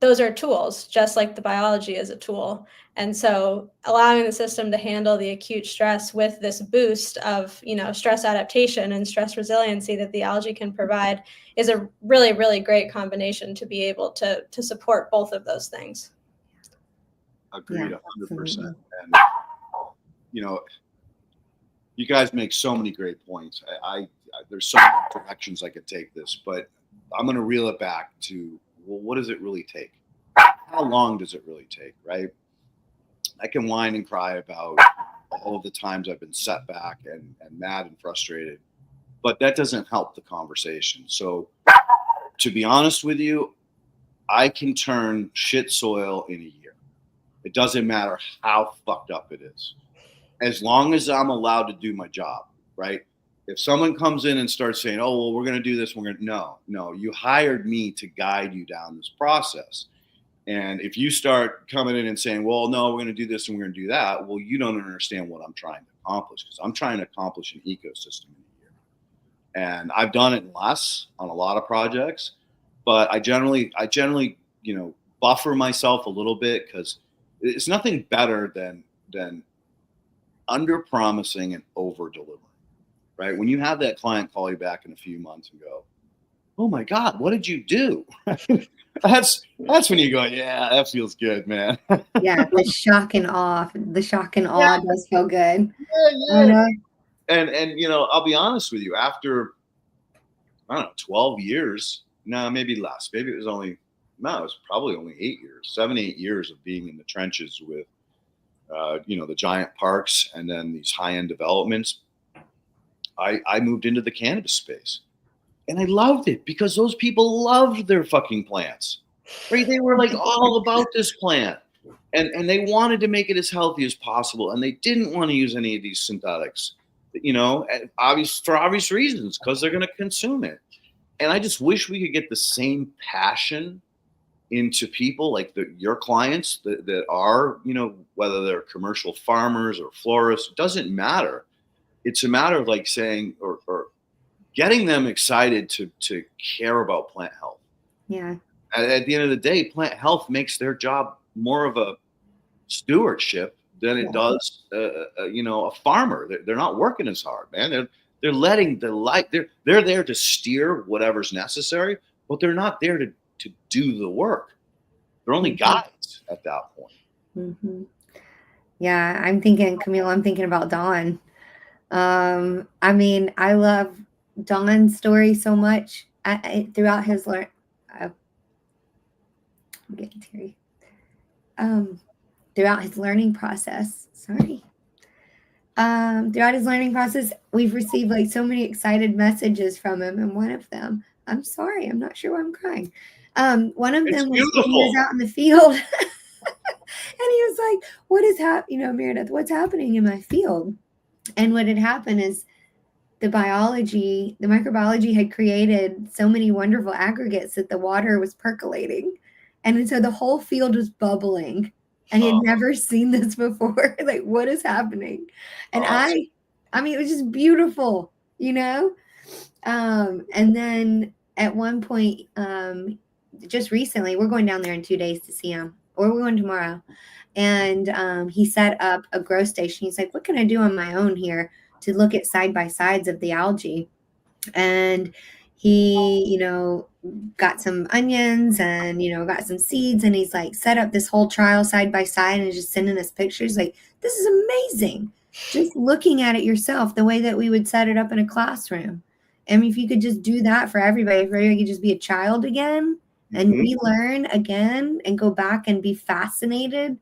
those are tools, just like the biology is a tool. And so allowing the system to handle the acute stress with this boost of, you know, stress adaptation and stress resiliency that the algae can provide is a really, really great combination to be able to support both of those things. Agreed, 100%. And, you know, you guys make so many great points. I there's so many directions I could take this, but I'm going to reel it back to, well, what does it really take? How long does it really take, right? I can whine and cry about all of the times I've been set back and mad and frustrated, but that doesn't help the conversation. So to be honest with you, I can turn shit soil in a year. It doesn't matter how fucked up it is, as long as I'm allowed to do my job, right? If someone comes in and starts saying, oh, well, we're going to do this, no, you hired me to guide you down this process. And if you start coming in and saying, well, no, we're going to do this and we're going to do that, well, you don't understand what I'm trying to accomplish, because I'm trying to accomplish an ecosystem in a year. And I've done it less on a lot of projects, but I generally, you know, buffer myself a little bit, because it's nothing better than under promising and over delivering, right? When you have that client call you back in a few months and go, oh my God, what did you do? That's when you go, yeah, that feels good, man. Yeah, the shock and awe does feel good. Yeah. And you know, I'll be honest with you, after, I don't know, 12 years, no, maybe less. Maybe it was probably only 7, 8 years of being in the trenches with, you know, the giant parks and then these high-end developments. I moved into the cannabis space. And I loved it, because those people loved their fucking plants, right? They were like all about this plant, and they wanted to make it as healthy as possible. And they didn't want to use any of these synthetics, you know, for obvious reasons, because they're going to consume it. And I just wish we could get the same passion into people like your clients that are, whether they're commercial farmers or florists, it doesn't matter. It's a matter of like saying or getting them excited to care about plant health. Yeah. At the end of the day, plant health makes their job more of a stewardship than it does, a farmer. They're not working as hard, man. They're letting the light. They're there to steer whatever's necessary, but they're not there to do the work. They're only guides at that point. Mm-hmm. Yeah, I'm thinking, Camille. I'm thinking about Don. I mean, I love Don's story so much. Throughout his I'm getting teary. Throughout his learning process. Sorry. Throughout his learning process, we've received like so many excited messages from him, and one of them, I'm sorry, I'm not sure why I'm crying. One of them was when he was out in the field, and he was like, "What is happening? Merideth, what's happening in my field?" And what had happened is the microbiology had created so many wonderful aggregates that the water was percolating, and so the whole field was bubbling. And he had never seen this before. Like, what is happening? And I mean, it was just beautiful, And then at one point, just recently, we're going down there in 2 days to see him, or we're going tomorrow. And he set up a grow station. He's like, what can I do on my own here to look at side-by-sides of the algae? And he, got some onions and, got some seeds, and he's like set up this whole trial side by side and just sending us pictures. Like, this is amazing. Just looking at it yourself, the way that we would set it up in a classroom. I mean, if you could just do that for everybody, if everybody could just be a child again and relearn again and go back and be fascinated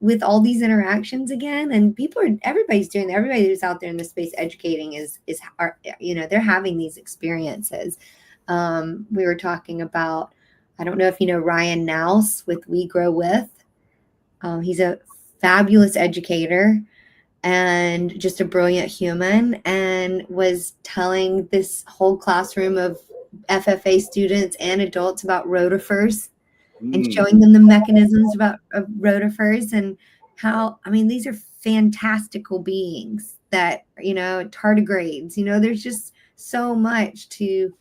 with all these interactions again. And everybody's doing that. Everybody who's out there in the space educating they're having these experiences. We were talking about, I don't know if you know Ryan Nouse with We Grow With. He's a fabulous educator and just a brilliant human, and was telling this whole classroom of FFA students and adults about rotifers and showing them the mechanisms of rotifers and how, I mean, these are fantastical beings that, tardigrades, there's just so much to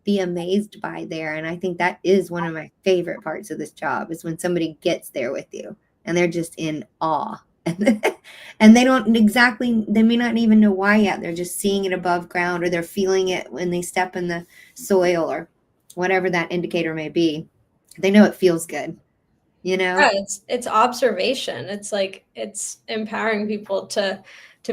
be amazed by there. And I think that is one of my favorite parts of this job, is when somebody gets there with you and they're just in awe. And they may not even know why yet. They're just seeing it above ground, or they're feeling it when they step in the soil, or whatever that indicator may be. They know it feels good, Yeah, it's observation. It's like, it's empowering people to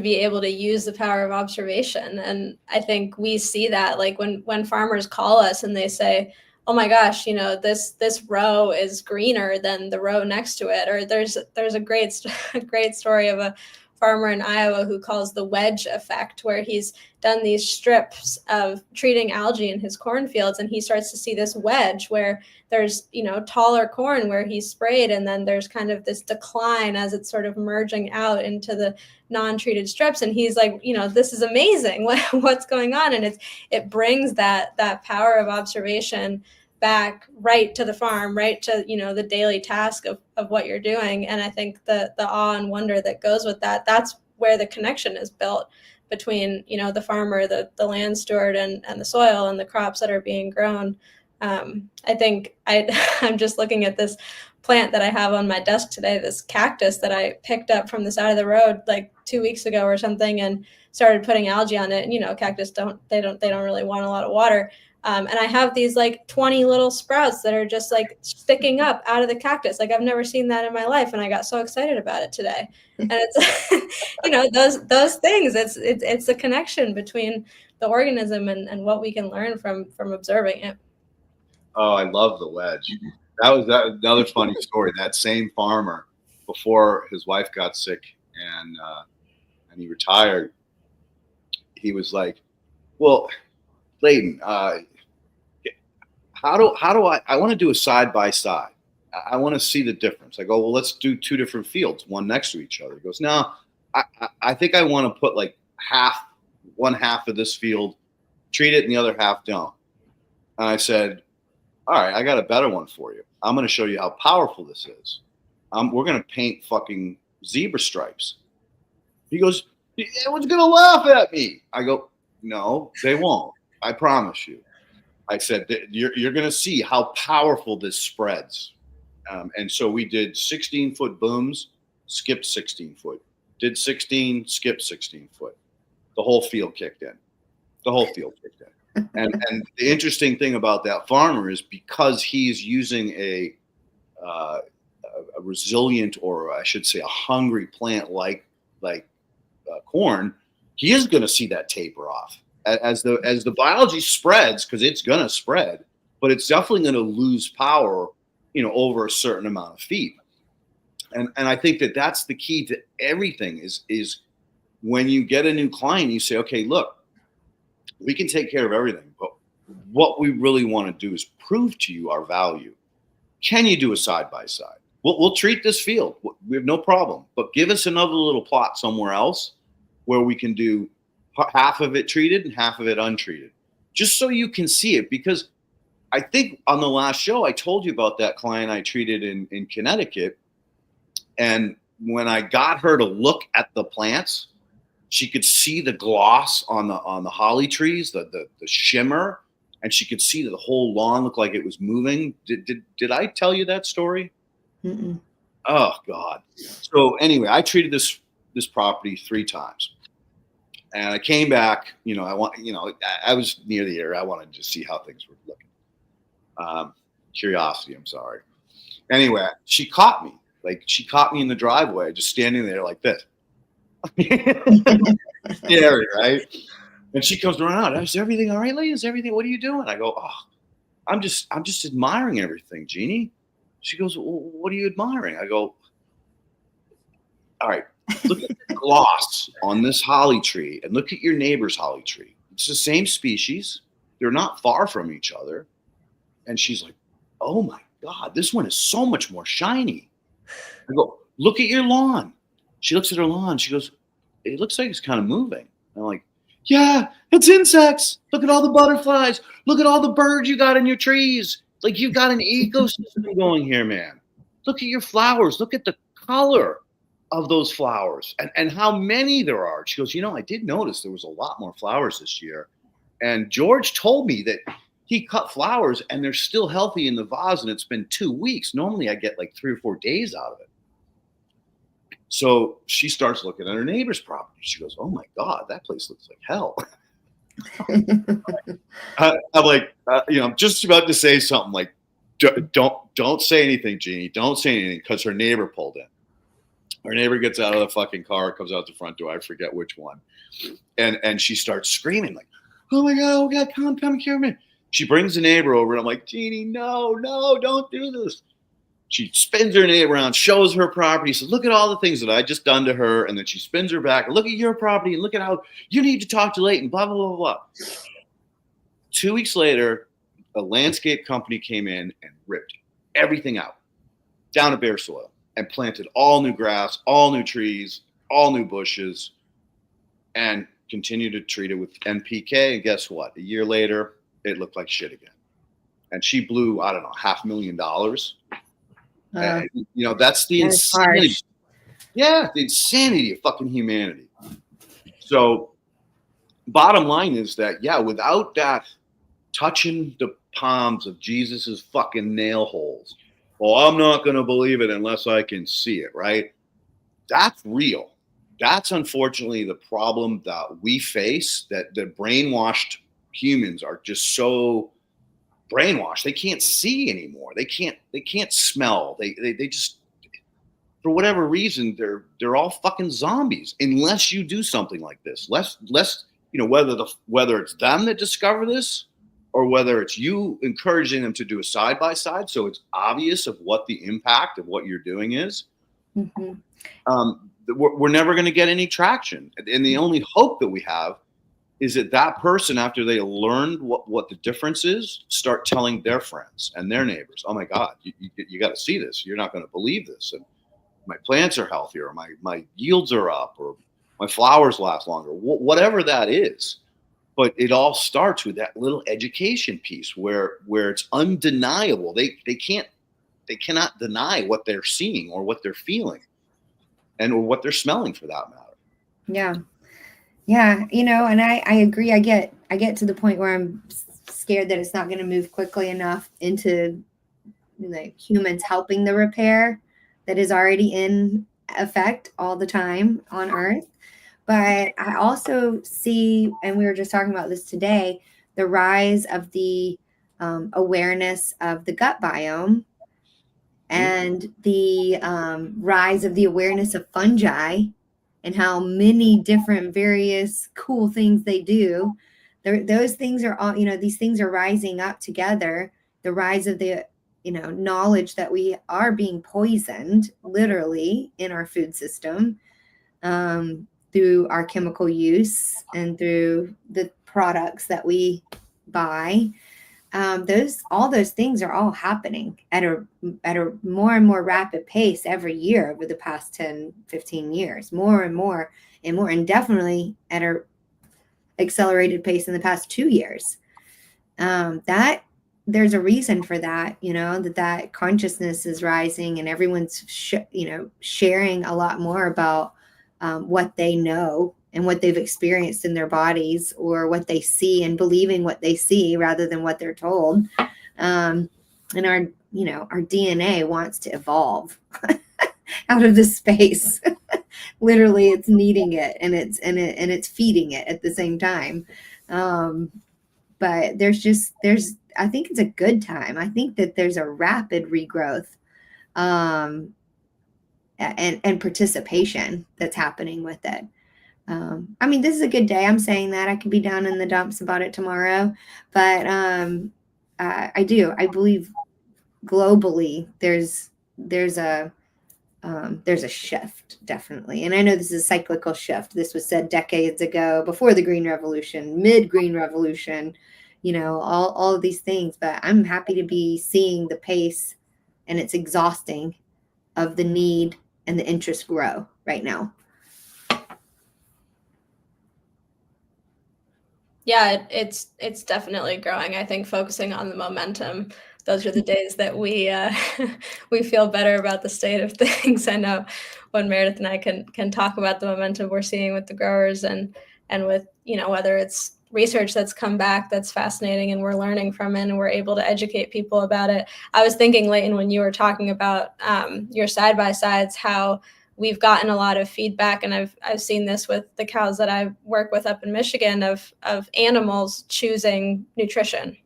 be able to use the power of observation. And I think we see that, like when farmers call us and they say, oh my gosh, this row is greener than the row next to it. Or there's a great story of a farmer in Iowa who calls the wedge effect, where he's done these strips of treating algae in his cornfields, and he starts to see this wedge where there's, taller corn where he's sprayed, and then there's kind of this decline as it's sort of merging out into the non-treated strips. And he's like, this is amazing. What's going on? And it brings that power of observation back right to the farm, right to, the daily task of what you're doing. And I think the awe and wonder that goes with that's where the connection is built between, the farmer, the land steward, and the soil and the crops that are being grown. I think I'm just looking at this plant that I have on my desk today, this cactus that I picked up from the side of the road like 2 weeks ago or something, and started putting algae on it. And, cactus don't really want a lot of water. And I have these like 20 little sprouts that are just like sticking up out of the cactus. Like, I've never seen that in my life. And I got so excited about it today. And it's, those things, it's the connection between the organism and what we can learn from observing it. Oh, I love the wedge. That was another funny story. That same farmer, before his wife got sick and he retired, he was like, well, Leighton, how do I want to do a side by side. I want to see the difference. I go, well, let's do 2 different fields, one next to each other. He goes, no, I think I want to put like one half of this field, treat it, and the other half don't. And I said, all right, I got a better one for you. I'm going to show you how powerful this is. We're going to paint fucking zebra stripes. He goes, everyone's going to laugh at me. I go, no, they won't. I promise you. I said, you're going to see how powerful this spreads. And so we did 16-foot booms, skipped 16 foot. Did 16, skipped 16 foot. The whole field kicked in. And the interesting thing about that farmer is because he's using a resilient, or I should say a hungry plant like corn, he is going to see that taper off as the biology spreads, because it's going to spread, but it's definitely going to lose power, over a certain amount of feet. And I think that that's the key to everything is when you get a new client, you say, okay, look, we can take care of everything, but what we really want to do is prove to you our value. Can you do a side-by-side? We'll treat this field. We have no problem, but give us another little plot somewhere else where we can do half of it treated and half of it untreated, just so you can see it. Because I think on the last show, I told you about that client I treated in Connecticut. And when I got her to look at the plants, she could see the gloss on the holly trees, the shimmer, and she could see the whole lawn looked like it was moving. Did I tell you that story? Mm-mm. Oh God. So anyway, I treated this property 3 times, and I came back. I was near the area. I wanted to see how things were looking. Curiosity. I'm sorry. Anyway, she caught me. She caught me in the driveway, just standing there like this. Scary, right? And she comes around. Is everything all right, lady? Is everything? What are you doing? I go, oh, I'm just admiring everything, Jeannie. She goes, well, what are you admiring? I go, all right, look at the gloss on this holly tree, and look at your neighbor's holly tree. It's the same species. They're not far from each other. And she's like, oh my God, this one is so much more shiny. I go, look at your lawn. She looks at her lawn. She goes, it looks like it's kind of moving. I'm like, yeah, it's insects. Look at all the butterflies. Look at all the birds you got in your trees. Like, you've got an ecosystem going here, man. Look at your flowers. Look at the color of those flowers and how many there are. She goes, I did notice there was a lot more flowers this year. And George told me that he cut flowers and they're still healthy in the vase, and it's been 2 weeks. Normally I get like 3 or 4 days out of it. So she starts looking at her neighbor's property. She goes, oh my God, that place looks like hell. I'm like, I'm just about to say something like, don't say anything, Jeannie. Don't say anything, because her neighbor pulled in. Her neighbor gets out of the fucking car, comes out the front door. I forget which one. And she starts screaming like, oh my God, come here, man. She brings the neighbor over, and I'm like, Jeannie, no, don't do this. She spins her neighbor around, shows her property, says, look at all the things that I just done to her. And then she spins her back, look at your property, and look at how you need to talk to Leighton, blah, blah, blah, blah. 2 weeks later, a landscape company came in and ripped everything out, down to bare soil, and planted all new grass, all new trees, all new bushes, and continued to treat it with NPK. And guess what? A year later, it looked like shit again. And she blew, I don't know, $500,000. That's the insanity. Yeah, the insanity of fucking humanity. So bottom line is that, without that touching the palms of Jesus's fucking nail holes, I'm not going to believe it unless I can see it, right? That's real. That's unfortunately the problem that we face, that the brainwashed humans are just so brainwashed. They can't see anymore. They can't smell. They just, for whatever reason, they're all fucking zombies unless you do something like this. Less whether it's them that discover this or whether it's you encouraging them to do a side-by-side, so it's obvious of what the impact of what you're doing is. Mm-hmm. We're never going to get any traction. And the only hope that we have is that person, after they learned what the difference is, start telling their friends and their neighbors, oh my God, you got to see this. You're not going to believe this. And my plants are healthier, my yields are up, or my flowers last longer, whatever that is. but it all starts with that little education piece where it's undeniable. They cannot deny what they're seeing or what they're feeling or what they're smelling, for that matter. Yeah. Yeah. And I agree. I get to the point where I'm scared that it's not going to move quickly enough into humans helping the repair that is already in effect all the time on Earth. But I also see, and we were just talking about this today, the rise of the awareness of the gut biome and the rise of the awareness of fungi and how many different various cool things they do. Those things are all, these things are rising up together. The rise of the, knowledge that we are being poisoned literally in our food system through our chemical use and through the products that we buy. All those things are all happening at a more and more rapid pace every year over the past 10, 15 years, more and more, and definitely at a accelerated pace in the past 2 years. That there's a reason for that, that consciousness is rising and everyone's, sharing a lot more about what they know and what they've experienced in their bodies or what they see and believing what they see rather than what they're told. And our DNA wants to evolve out of this space. Literally it's needing it and it's feeding it at the same time. But I think it's a good time. I think that there's a rapid regrowth and participation that's happening with it. This is a good day. I'm saying that I could be down in the dumps about it tomorrow, but I believe globally there's a shift, definitely. And I know this is a cyclical shift. This was said decades ago, before the Green Revolution, mid-Green Revolution, all of these things. But I'm happy to be seeing the pace, and it's exhausting, of the need and the interest grow right now. Yeah, it's definitely growing. I think focusing on the momentum, those are the days that we we feel better about the state of things. I know when Meredith and I can talk about the momentum we're seeing with the growers and with, whether it's research that's come back that's fascinating and we're learning from it and we're able to educate people about it. I was thinking, Leighton, when you were talking about your side-by-sides, how we've gotten a lot of feedback, and I've seen this with the cows that I work with up in Michigan of animals choosing nutrition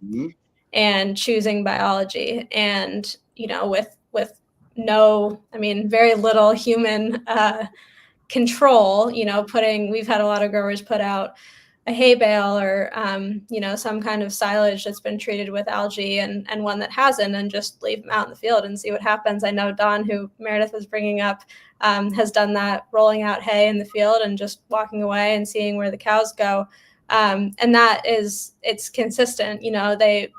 and choosing biology, and with no, very little human control. We've had a lot of growers put out a hay bale or some kind of silage that's been treated with algae and one that hasn't, and just leave them out in the field and see what happens. I know Dawn, who Meredith was bringing up, has done that, rolling out hay in the field and just walking away and seeing where the cows go. And it's consistent.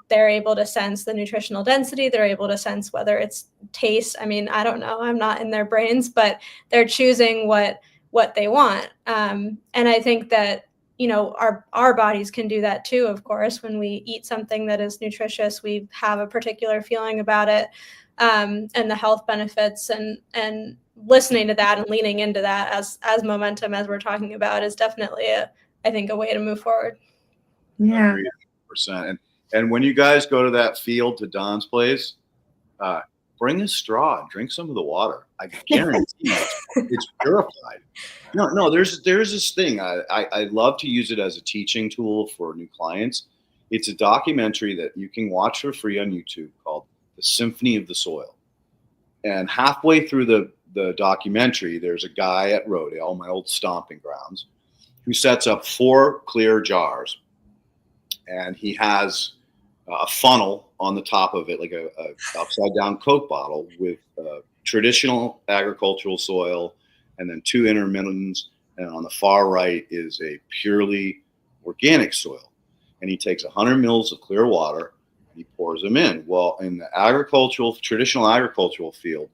They're able to sense the nutritional density. They're able to sense whether it's taste. I don't know, I'm not in their brains, but they're choosing what they want. And I think that, our bodies can do that too. Of course, when we eat something that is nutritious, we have a particular feeling about it, and the health benefits, and listening to that and leaning into that as momentum, as we're talking about, is definitely I think a way to move forward. Yeah. 100%. And when you guys go to that field to Don's place, bring a straw and drink some of the water. I guarantee it's purified. No, there's this thing. I love to use it as a teaching tool for new clients. It's a documentary that you can watch for free on YouTube called The Symphony of the Soil. And halfway through the documentary, there's a guy at Rodale, my old stomping grounds, who sets up 4 clear jars. And he has a funnel on the top of it, like a upside down Coke bottle with traditional agricultural soil, and then 2 intermittents, and on the far right is a purely organic soil. And he takes 100 mils of clear water and he pours them in. Well, in the traditional agricultural field,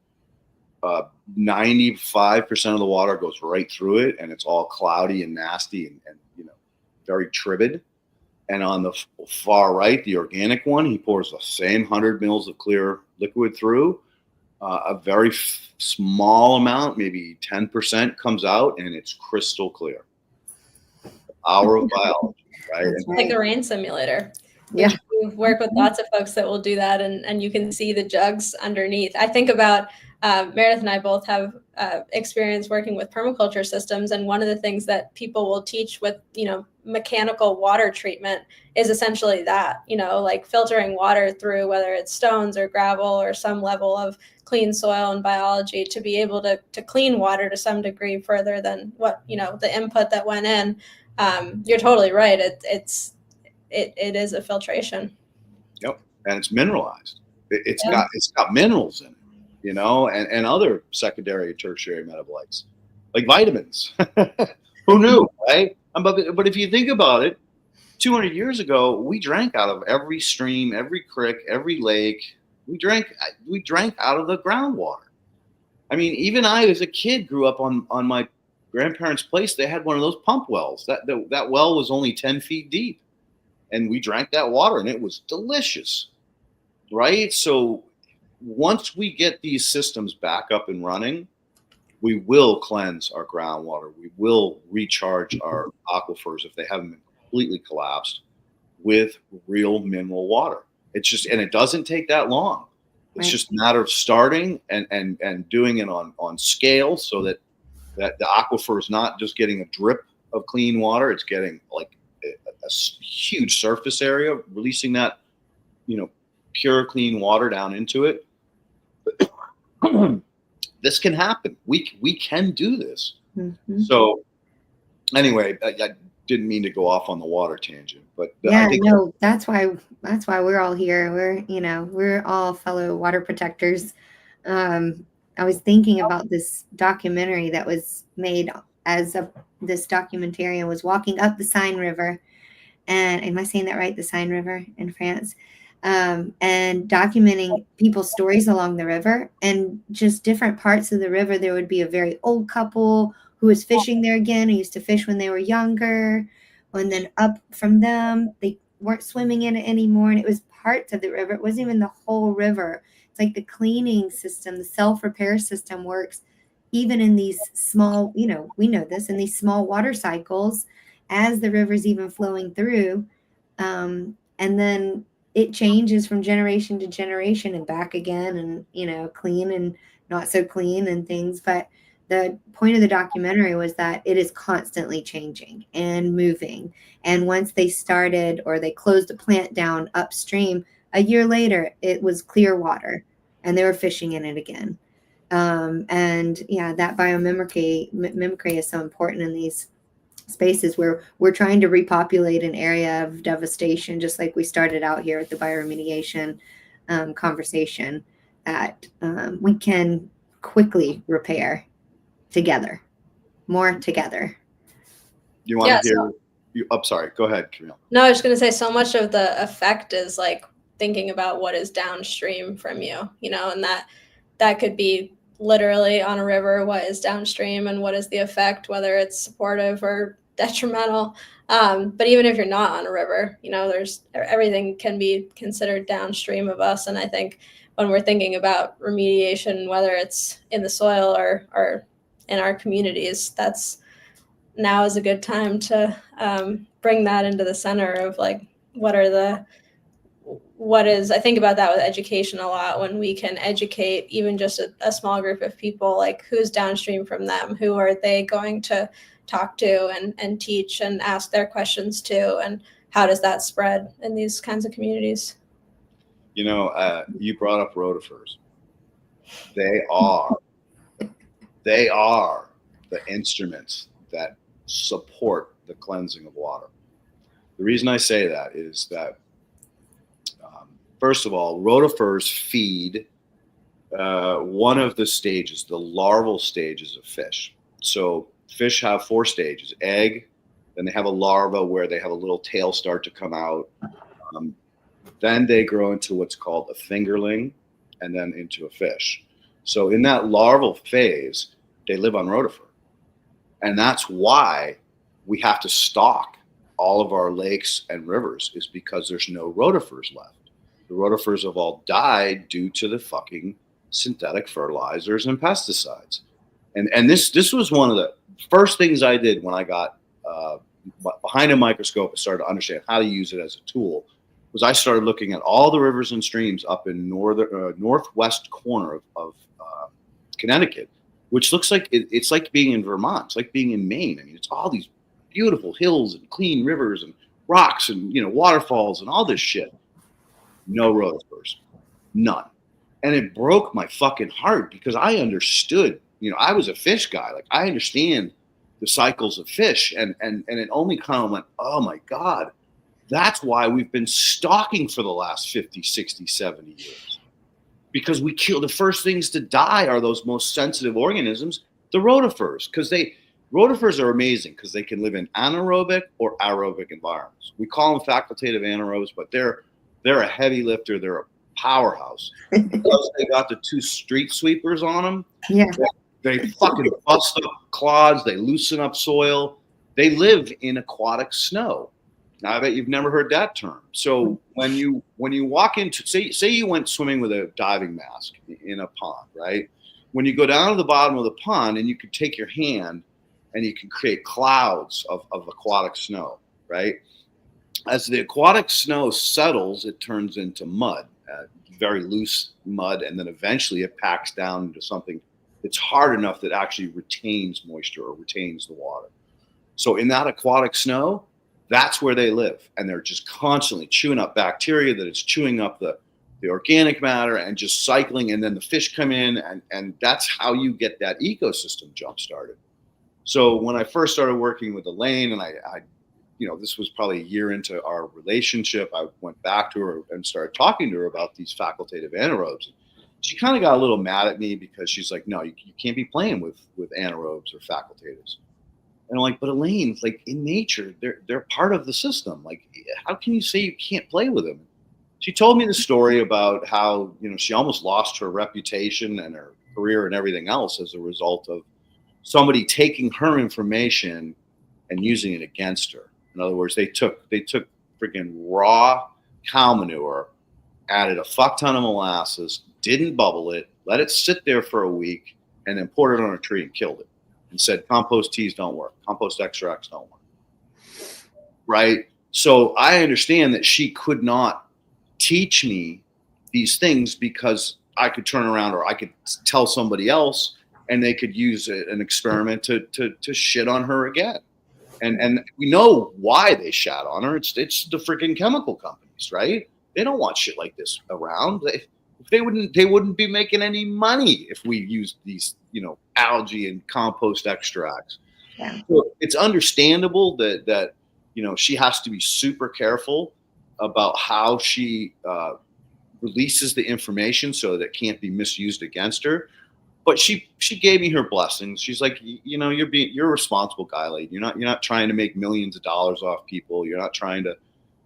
95% of the water goes right through it, and it's all cloudy and nasty and very turbid. And on the far right, the organic one, he pours the same 100 mils of clear liquid through. A very small amount, maybe 10%, comes out, and it's crystal clear. The power of biology, right? That's right. Like a rain simulator. Yeah. We've worked with lots of folks that will do that, and you can see the jugs underneath. I think about Meredith and I both have experience working with permaculture systems, and one of the things that people will teach with, mechanical water treatment is essentially that, like filtering water through, whether it's stones or gravel or some level of clean soil and biology, to be able to clean water to some degree further than what, the input that went in. You're totally right. It is a filtration. Yep, and it's mineralized. It's Yeah. got minerals in it, and other secondary and tertiary metabolites, like vitamins. Who knew, right? But if you think about it, 200 years ago, we drank out of every stream, every creek, every lake. We drank out of the groundwater. I mean, even I, as a kid, grew up on my grandparents' place. They had one of those pump wells. That well was only 10 feet deep, and we drank that water, and it was delicious, right? So once we get these systems back up and running, we will cleanse our groundwater. We will recharge our aquifers if they haven't been completely collapsed with real mineral water. And it doesn't take that long. It's Right. just a matter of starting and doing it on scale, so that the aquifer is not just getting a drip of clean water. It's getting like a huge surface area, releasing that, pure clean water down into it. This can happen. We can do this. Mm-hmm. So anyway, I didn't mean to go off on the water tangent, but Yeah, I think no, that's why we're all here. We're all fellow water protectors. I was thinking about this documentary that was made as this documentarian was walking up the Seine River, and am I saying that right? The Seine River in France. And documenting people's stories along the river, and just different parts of the river. There would be a very old couple who was fishing there again, who used to fish when they were younger. And then up from them, they weren't swimming in it anymore. And it was parts of the river. It wasn't even the whole river. It's like the cleaning system, the self-repair system works even in these small, we know this, in these small water cycles as the river's even flowing through. And then it changes from generation to generation and back again, and, clean and not so clean and things. But the point of the documentary was that it is constantly changing and moving. And once they started, or they closed a plant down upstream, a year later, it was clear water and they were fishing in it again. And yeah, that biomimicry is so important in these spaces where we're trying to repopulate an area of devastation, just like we started out here at the bioremediation conversation, that we can quickly repair together, more together. you want to hear. I'm sorry. Go ahead, Camille. No, I was going to say, so much of the effect is like thinking about what is downstream from you, and that could be literally on a river, what is downstream and what is the effect, whether it's supportive or detrimental. But even if you're not on a river, there's everything can be considered downstream of us. And I think when we're thinking about remediation, whether it's in the soil or in our communities, now is a good time to bring that into the center of like, I think about that with education a lot, when we can educate even just a small group of people, like who's downstream from them, who are they going to talk to and teach and ask their questions to, and how does that spread in these kinds of communities? You brought up rotifers. They are the instruments that support the cleansing of water. The reason I say that is that, first of all, rotifers feed one of the stages, the larval stages of fish. So fish have 4 stages: egg, then they have a larva where they have a little tail start to come out. Then they grow into what's called a fingerling, and then into a fish. So in that larval phase, they live on rotifer. And that's why we have to stock all of our lakes and rivers is because there's no rotifers left. The rotifers have all died due to the fucking synthetic fertilizers and pesticides. And this was one of the first things I did when I got behind a microscope and started to understand how to use it as a tool. Was I started looking at all the rivers and streams up in northwest corner of Connecticut, which looks like it's like being in Vermont. It's like being in Maine. I mean, it's all these beautiful hills and clean rivers and rocks and waterfalls and all this shit. No rotifers, none. And it broke my fucking heart because I understood. I was a fish guy. Like, I understand the cycles of fish, and it only kind of went, oh my God, that's why we've been stalking for the last 50, 60, 70 years. Because we kill the first things to die are those most sensitive organisms, the rotifers, because rotifers are amazing because they can live in anaerobic or aerobic environments. We call them facultative anaerobes, but they're a heavy lifter. They're a powerhouse. Plus, they got the 2 street sweepers on them. Yeah. They fucking bust up clods. They loosen up soil. They live in aquatic snow. Now, I bet you've never heard that term. So when you walk into, say you went swimming with a diving mask in a pond, right? When you go down to the bottom of the pond and you could take your hand and you can create clouds of aquatic snow, right? As the aquatic snow settles, it turns into mud, very loose mud, and then eventually it packs down into something that's hard enough that actually retains moisture or retains the water. So in that aquatic snow, that's where they live. And they're just constantly chewing up bacteria, that it's chewing up the organic matter and just cycling. And then the fish come in, and that's how you get that ecosystem jump started. So when I first started working with Elaine, and I this was probably a year into our relationship, I went back to her and started talking to her about these facultative anaerobes. She kind of got a little mad at me because she's like, no, you can't be playing with anaerobes or facultatives. And I'm like, but Elaine, like, in nature, they're part of the system. Like, how can you say you can't play with them? She told me the story about how, she almost lost her reputation and her career and everything else as a result of somebody taking her information and using it against her. In other words, they took freaking raw cow manure, added a fuck ton of molasses, didn't bubble it, let it sit there for a week, and then poured it on a tree and killed it. And said compost teas don't work, compost extracts don't work, right? So I understand that she could not teach me these things because I could turn around or I could tell somebody else and they could use an experiment to shit on her again. And we know why they shat on her. It's the freaking chemical companies, right? They don't want shit like this around. They wouldn't be making any money if we used these, algae and compost extracts. Yeah. So it's understandable that she has to be super careful about how she releases the information so that it can't be misused against her. But she gave me her blessings. She's like, you're a responsible guy, Leighton. You're not trying to make millions of dollars off people. You're not trying to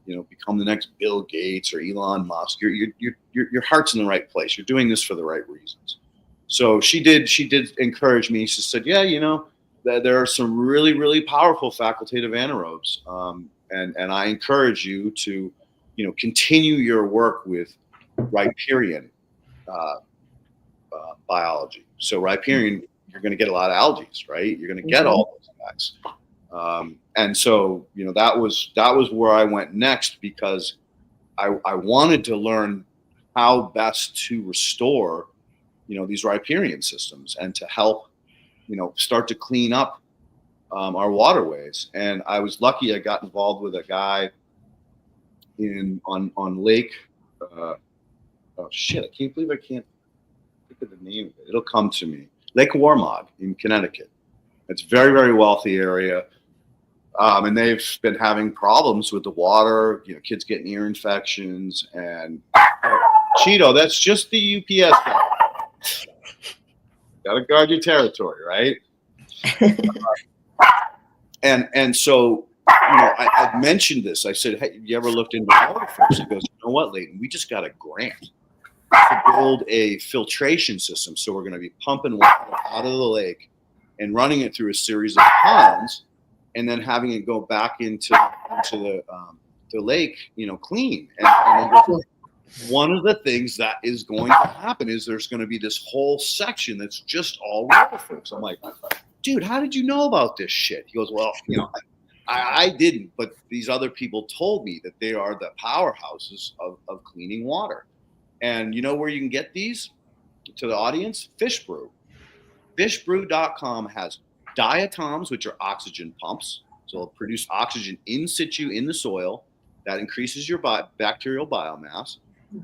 become the next Bill Gates or Elon Musk. Your heart's in the right place. You're doing this for the right reasons. So she did encourage me. She said, yeah, that there are some really, really powerful facultative anaerobes. And I encourage you to, continue your work with riparian biology. So riparian, you're going to get a lot of algae, right? You're going to get all those guys. And so, that was where I went next because I wanted to learn how best to restore, these riparian systems and to help, start to clean up our waterways. And I was lucky I got involved with a guy on Lake, oh shit, I can't believe I can't think of the name of it. It'll come to me. Lake Warmog in Connecticut. It's a very, very wealthy area. And they've been having problems with the water, kids getting ear infections and Cheeto, that's just the UPS guy. Got to guard your territory, right? And so, I mentioned this. I said, hey, you ever looked into water first? He goes, you know what, Leighton? We just got a grant to build a filtration system. So we're going to be pumping water out of the lake and running it through a series of ponds and then having it go back into the lake, clean. And one of the things that is going to happen is there's going to be this whole section that's just all waterfalls. I'm like, dude, how did you know about this shit? He goes, well, I didn't, but these other people told me that they are the powerhouses of cleaning water. And you know where you can get these? To the audience? Fish Brew. Fishbrew.com has diatoms, which are oxygen pumps. So it'll produce oxygen in situ in the soil. That increases your bacterial biomass.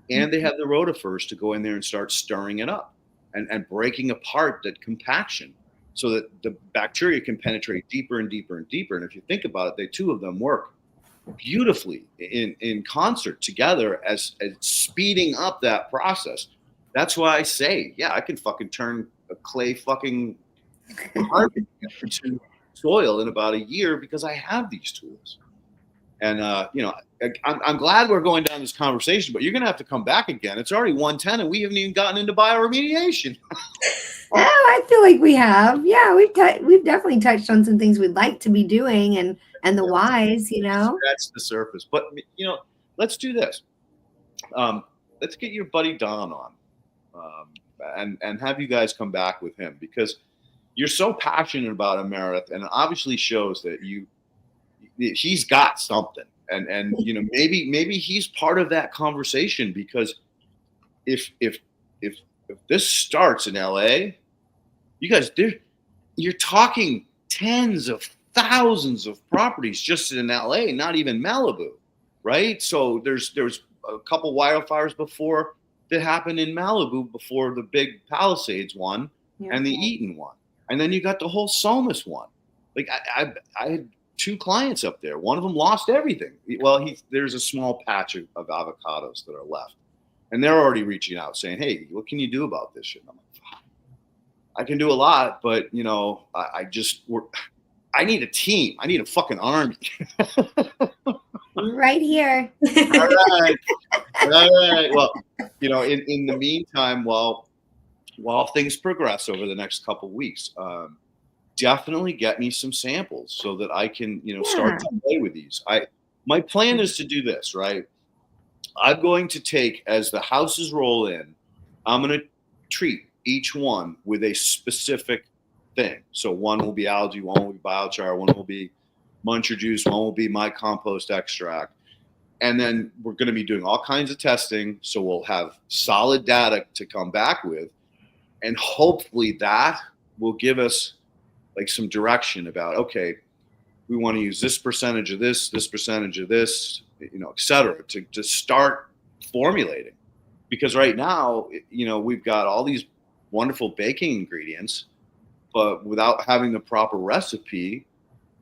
And they have the rotifers to go in there and start stirring it up and breaking apart that compaction so that the bacteria can penetrate deeper and deeper and deeper. And if you think about it, the two of them work beautifully in concert together as speeding up that process. That's why I say, yeah, I can fucking turn a clay fucking carbon into soil in about a year because I have these tools. And, I'm glad we're going down this conversation, but you're going to have to come back again. It's already 1:10 and we haven't even gotten into bioremediation. Oh, I feel like we have. Yeah, we've definitely touched on some things we'd like to be doing and the whys, That's the surface. But, let's do this. Let's get your buddy Don on and have you guys come back with him because you're so passionate about Merideth, and it obviously shows that he's got something. And maybe he's part of that conversation because if this starts in LA, you guys, you're talking tens of thousands of properties just in LA, not even Malibu, right? So there's a couple wildfires before that happened in Malibu before the big Palisades one and the Eaton one, and then you got the whole Somas one. Like I had 2 clients up there. One of them lost everything. Well, there's a small patch of avocados that are left. And they're already reaching out saying, hey, what can you do about this shit? And I'm like, I can do a lot, but, I need a team. I need a fucking army. Right here. All right. Well, in the meantime, while things progress over the next couple of weeks, definitely get me some samples so that I can, start to play with these. My plan is to do this, right? I'm going to take, as the houses roll in, I'm going to treat each one with a specific thing. So one will be algae, one will be biochar, one will be muncher juice, one will be my compost extract. And then we're going to be doing all kinds of testing. So we'll have solid data to come back with. And hopefully that will give us like some direction about, okay, we want to use this percentage of this percentage of this, et cetera, to start formulating. Because right now, we've got all these wonderful baking ingredients, but without having the proper recipe,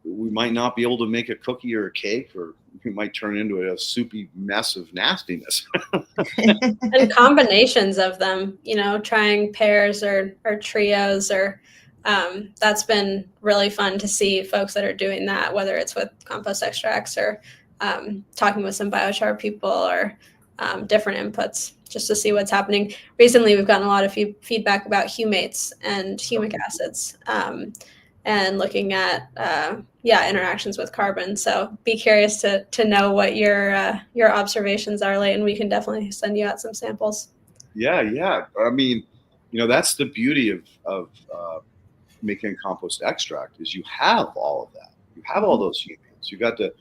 we might not be able to make a cookie or a cake, or we might turn into a soupy mess of nastiness. And combinations of them, trying pairs or trios or that's been really fun to see folks that are doing that, whether it's with compost extracts or talking with some biochar people or different inputs, just to see what's happening. Recently, we've gotten a lot of feedback about humates and humic acids and looking at interactions with carbon. So be curious to know what your observations are, Leighton. We can definitely send you out some samples. Yeah. I mean, that's the beauty of making compost extract is you have all of that. You have all those humates. You got the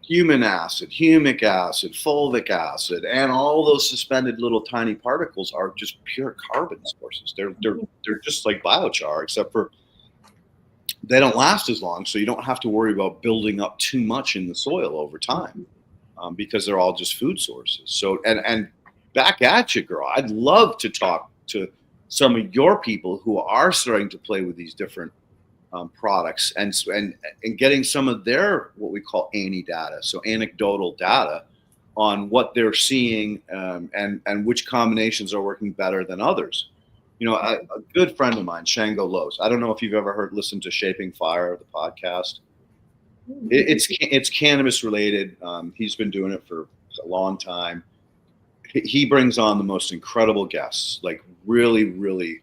human acid, humic acid, fulvic acid, and all those suspended little tiny particles are just pure carbon sources. They're just like biochar, except for they don't last as long, so you don't have to worry about building up too much in the soil over time because they're all just food sources. So and back at you, girl. I'd love to talk to some of your people who are starting to play with these different products and getting some of their what we call data, so anecdotal data on what they're seeing and which combinations are working better than others. A good friend of mine, Shango Lowe's. I don't know if you've ever listened to Shaping Fire, the podcast. It's cannabis related. He's been doing it for a long time. He brings on the most incredible guests, like really, really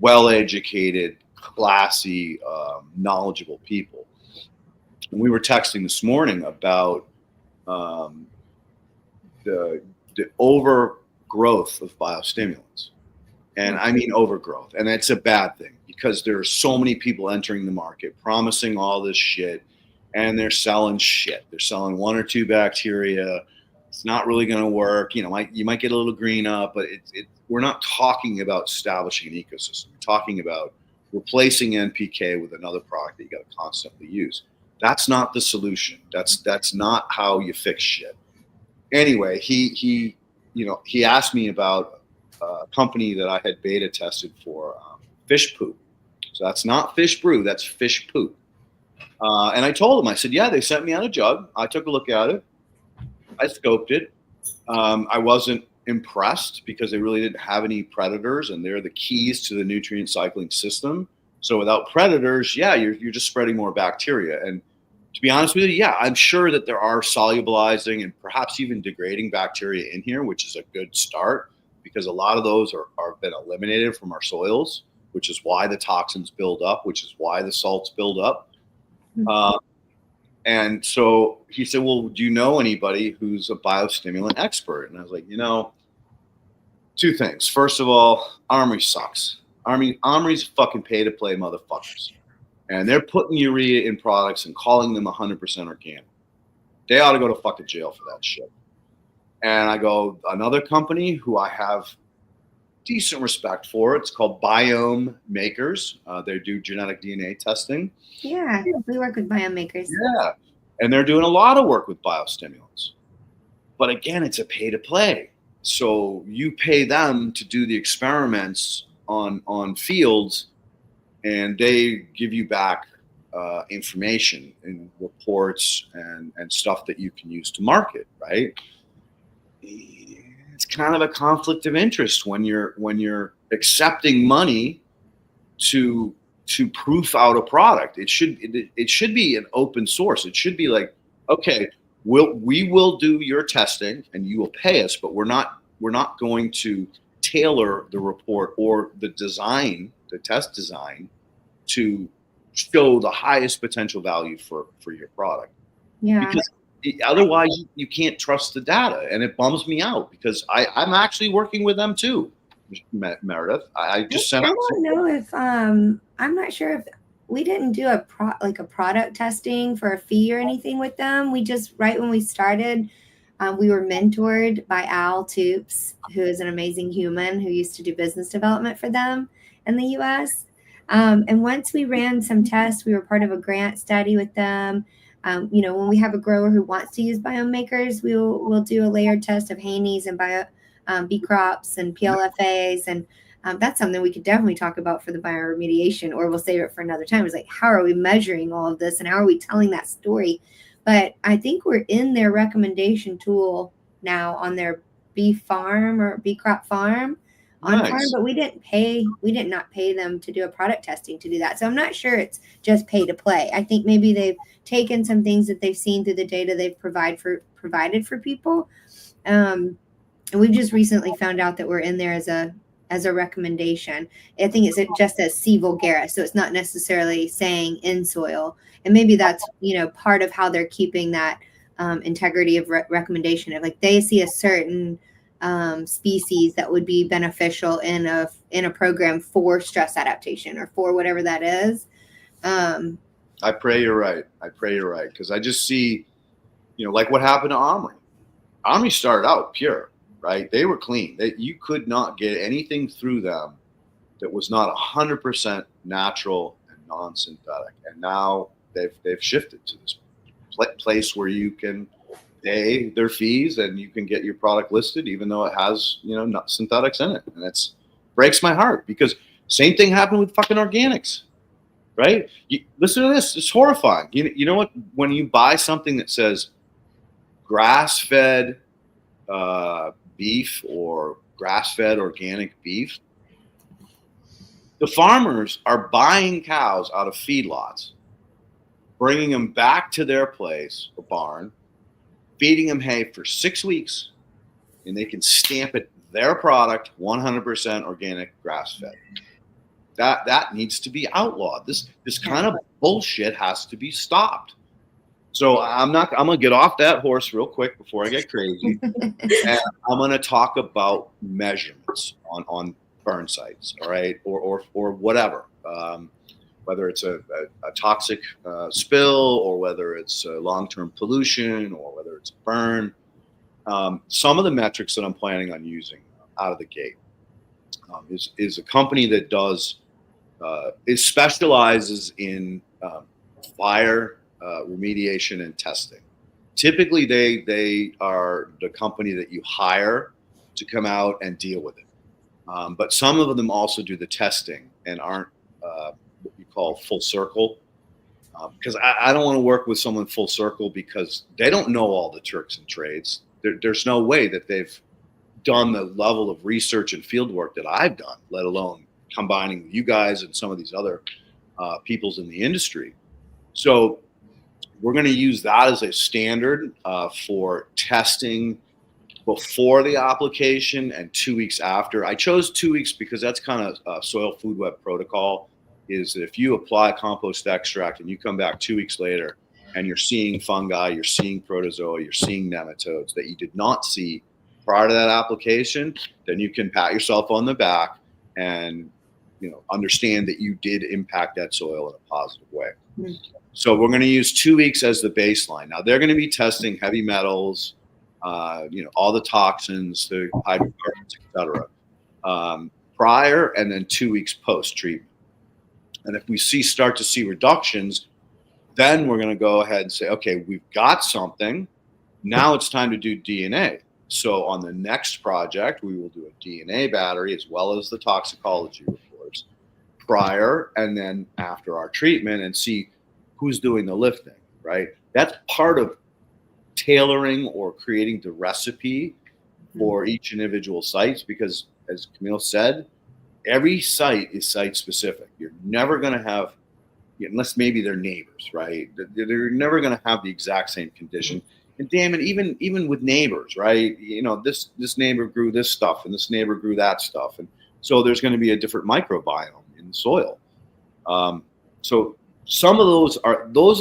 well-educated, classy, knowledgeable people. we were texting this morning about the overgrowth of biostimulants. And I mean overgrowth. And it's a bad thing because there are so many people entering the market promising all this shit, and they're selling shit. They're selling 1 or 2 bacteria. It's not really going to work. You might get a little green up, but we're not talking about establishing an ecosystem. We're talking about replacing NPK with another product that you got to constantly use. That's not the solution. That's not how you fix shit. Anyway, he asked me about a company that I had beta tested for fish poop. So that's not fish brew, that's fish poop. And I told him, I said, yeah, they sent me out a jug. I took a look at it. I scoped it. I wasn't impressed because they really didn't have any predators, and they're the keys to the nutrient cycling system. So without predators, yeah, you're just spreading more bacteria. And to be honest with you, yeah, I'm sure that there are solubilizing and perhaps even degrading bacteria in here, which is a good start, because a lot of those are been eliminated from our soils, which is why the toxins build up, which is why the salts build up. And so he said, well, do you know anybody who's a biostimulant expert? And I was like, 2 things. First of all, Armory sucks. Armory's fucking pay to play motherfuckers. And they're putting urea in products and calling them 100% organic. They ought to go to fucking jail for that shit. And I go, another company who I have decent respect for, it's called Biome Makers. They do genetic DNA testing. Yeah, we work with Biome Makers. Yeah, and they're doing a lot of work with biostimulants. But again, it's a pay to play. So you pay them to do the experiments on fields, and they give you back information and reports and stuff that you can use to market, right? It's kind of a conflict of interest when you're accepting money to proof out a product. It should be an open source. It should be like, okay, we will do your testing and you will pay us, but we're not going to tailor the report or the test design to show the highest potential value for your product. Yeah. Because otherwise you can't trust the data, and it bums me out because I'm actually working with them too, Meredith. I just sent. I don't know if I'm not sure if we didn't do a product testing for a fee or anything with them. We just, right when we started, we were mentored by Al Toops, who is an amazing human who used to do business development for them in the U.S. And once we ran some tests, we were part of a grant study with them. When we have a grower who wants to use Biome Makers, we'll do a layered test of Haney's and B crops and PLFAs, and that's something we could definitely talk about for the bioremediation, or we'll save it for another time. It's like, how are we measuring all of this, and how are we telling that story? But I think we're in their recommendation tool now on their beef farm or bee crop farm on Nice. farm, but we did not pay them to do a product testing to do that. So I'm not sure it's just pay to play. I think maybe they've taken some things that they've seen through the data they've provided for people. And we've just recently found out that we're in there as a recommendation. I think it's just as C. vulgaris, so it's not necessarily saying EnSoil. And maybe that's, part of how they're keeping that integrity of recommendation. If like they see a certain species that would be beneficial in a program for stress adaptation or for whatever that is. I pray you're right. Because I just see, like what happened to Omri. Omri started out pure, right? They were clean. You could not get anything through them that was not 100% natural and non-synthetic. And now they've shifted to this place where you can pay their fees and you can get your product listed, even though it has, not synthetics in it. And that's breaks my heart, because same thing happened with fucking organics, right? Listen to this. It's horrifying. You know what? When you buy something that says grass-fed beef or grass-fed organic beef, the farmers are buying cows out of feedlots, bringing them back to their place or barn, feeding them hay for 6 weeks, and they can stamp it their product 100% organic grass-fed. That needs to be outlawed. This kind of bullshit has to be stopped. So I'm gonna get off that horse real quick before I get crazy. And I'm gonna talk about measurements on burn sites, all right, or whatever. Whether it's a toxic spill, or whether it's long-term pollution, or whether it's a burn. Some of the metrics that I'm planning on using out of the gate is a company that specializes in fire remediation and testing. Typically, they are the company that you hire to come out and deal with it. But some of them also do the testing and aren't what you call full circle. Because I don't want to work with someone full circle because they don't know all the tricks and trades. There's no way that they've done the level of research and field work that I've done, let alone combining with you guys and some of these other peoples in the industry. So we're going to use that as a standard for testing before the application and 2 weeks after. I chose 2 weeks because that's kind of soil food web protocol, is that if you apply compost extract and you come back 2 weeks later and you're seeing fungi, you're seeing protozoa, you're seeing nematodes that you did not see prior to that application, then you can pat yourself on the back and understand that you did impact that soil in a positive way. Mm-hmm. So we're going to use 2 weeks as the baseline. Now they're going to be testing heavy metals, all the toxins, the hydrocarbons, etc. Prior, and then 2 weeks post treatment. And if we start to see reductions, then we're going to go ahead and say, okay, we've got something. Now it's time to do DNA. So on the next project, we will do a DNA battery as well as the toxicology reports prior and then after our treatment, and see who's doing the lifting, right? That's part of tailoring or creating the recipe for each individual sites, because as Camille said, every site is site specific. You're never going to have, unless maybe they're neighbors, right? They're never going to have the exact same condition. And damn it, even with neighbors, right? This neighbor grew this stuff and this neighbor grew that stuff. And so there's going to be a different microbiome in the soil. So some of those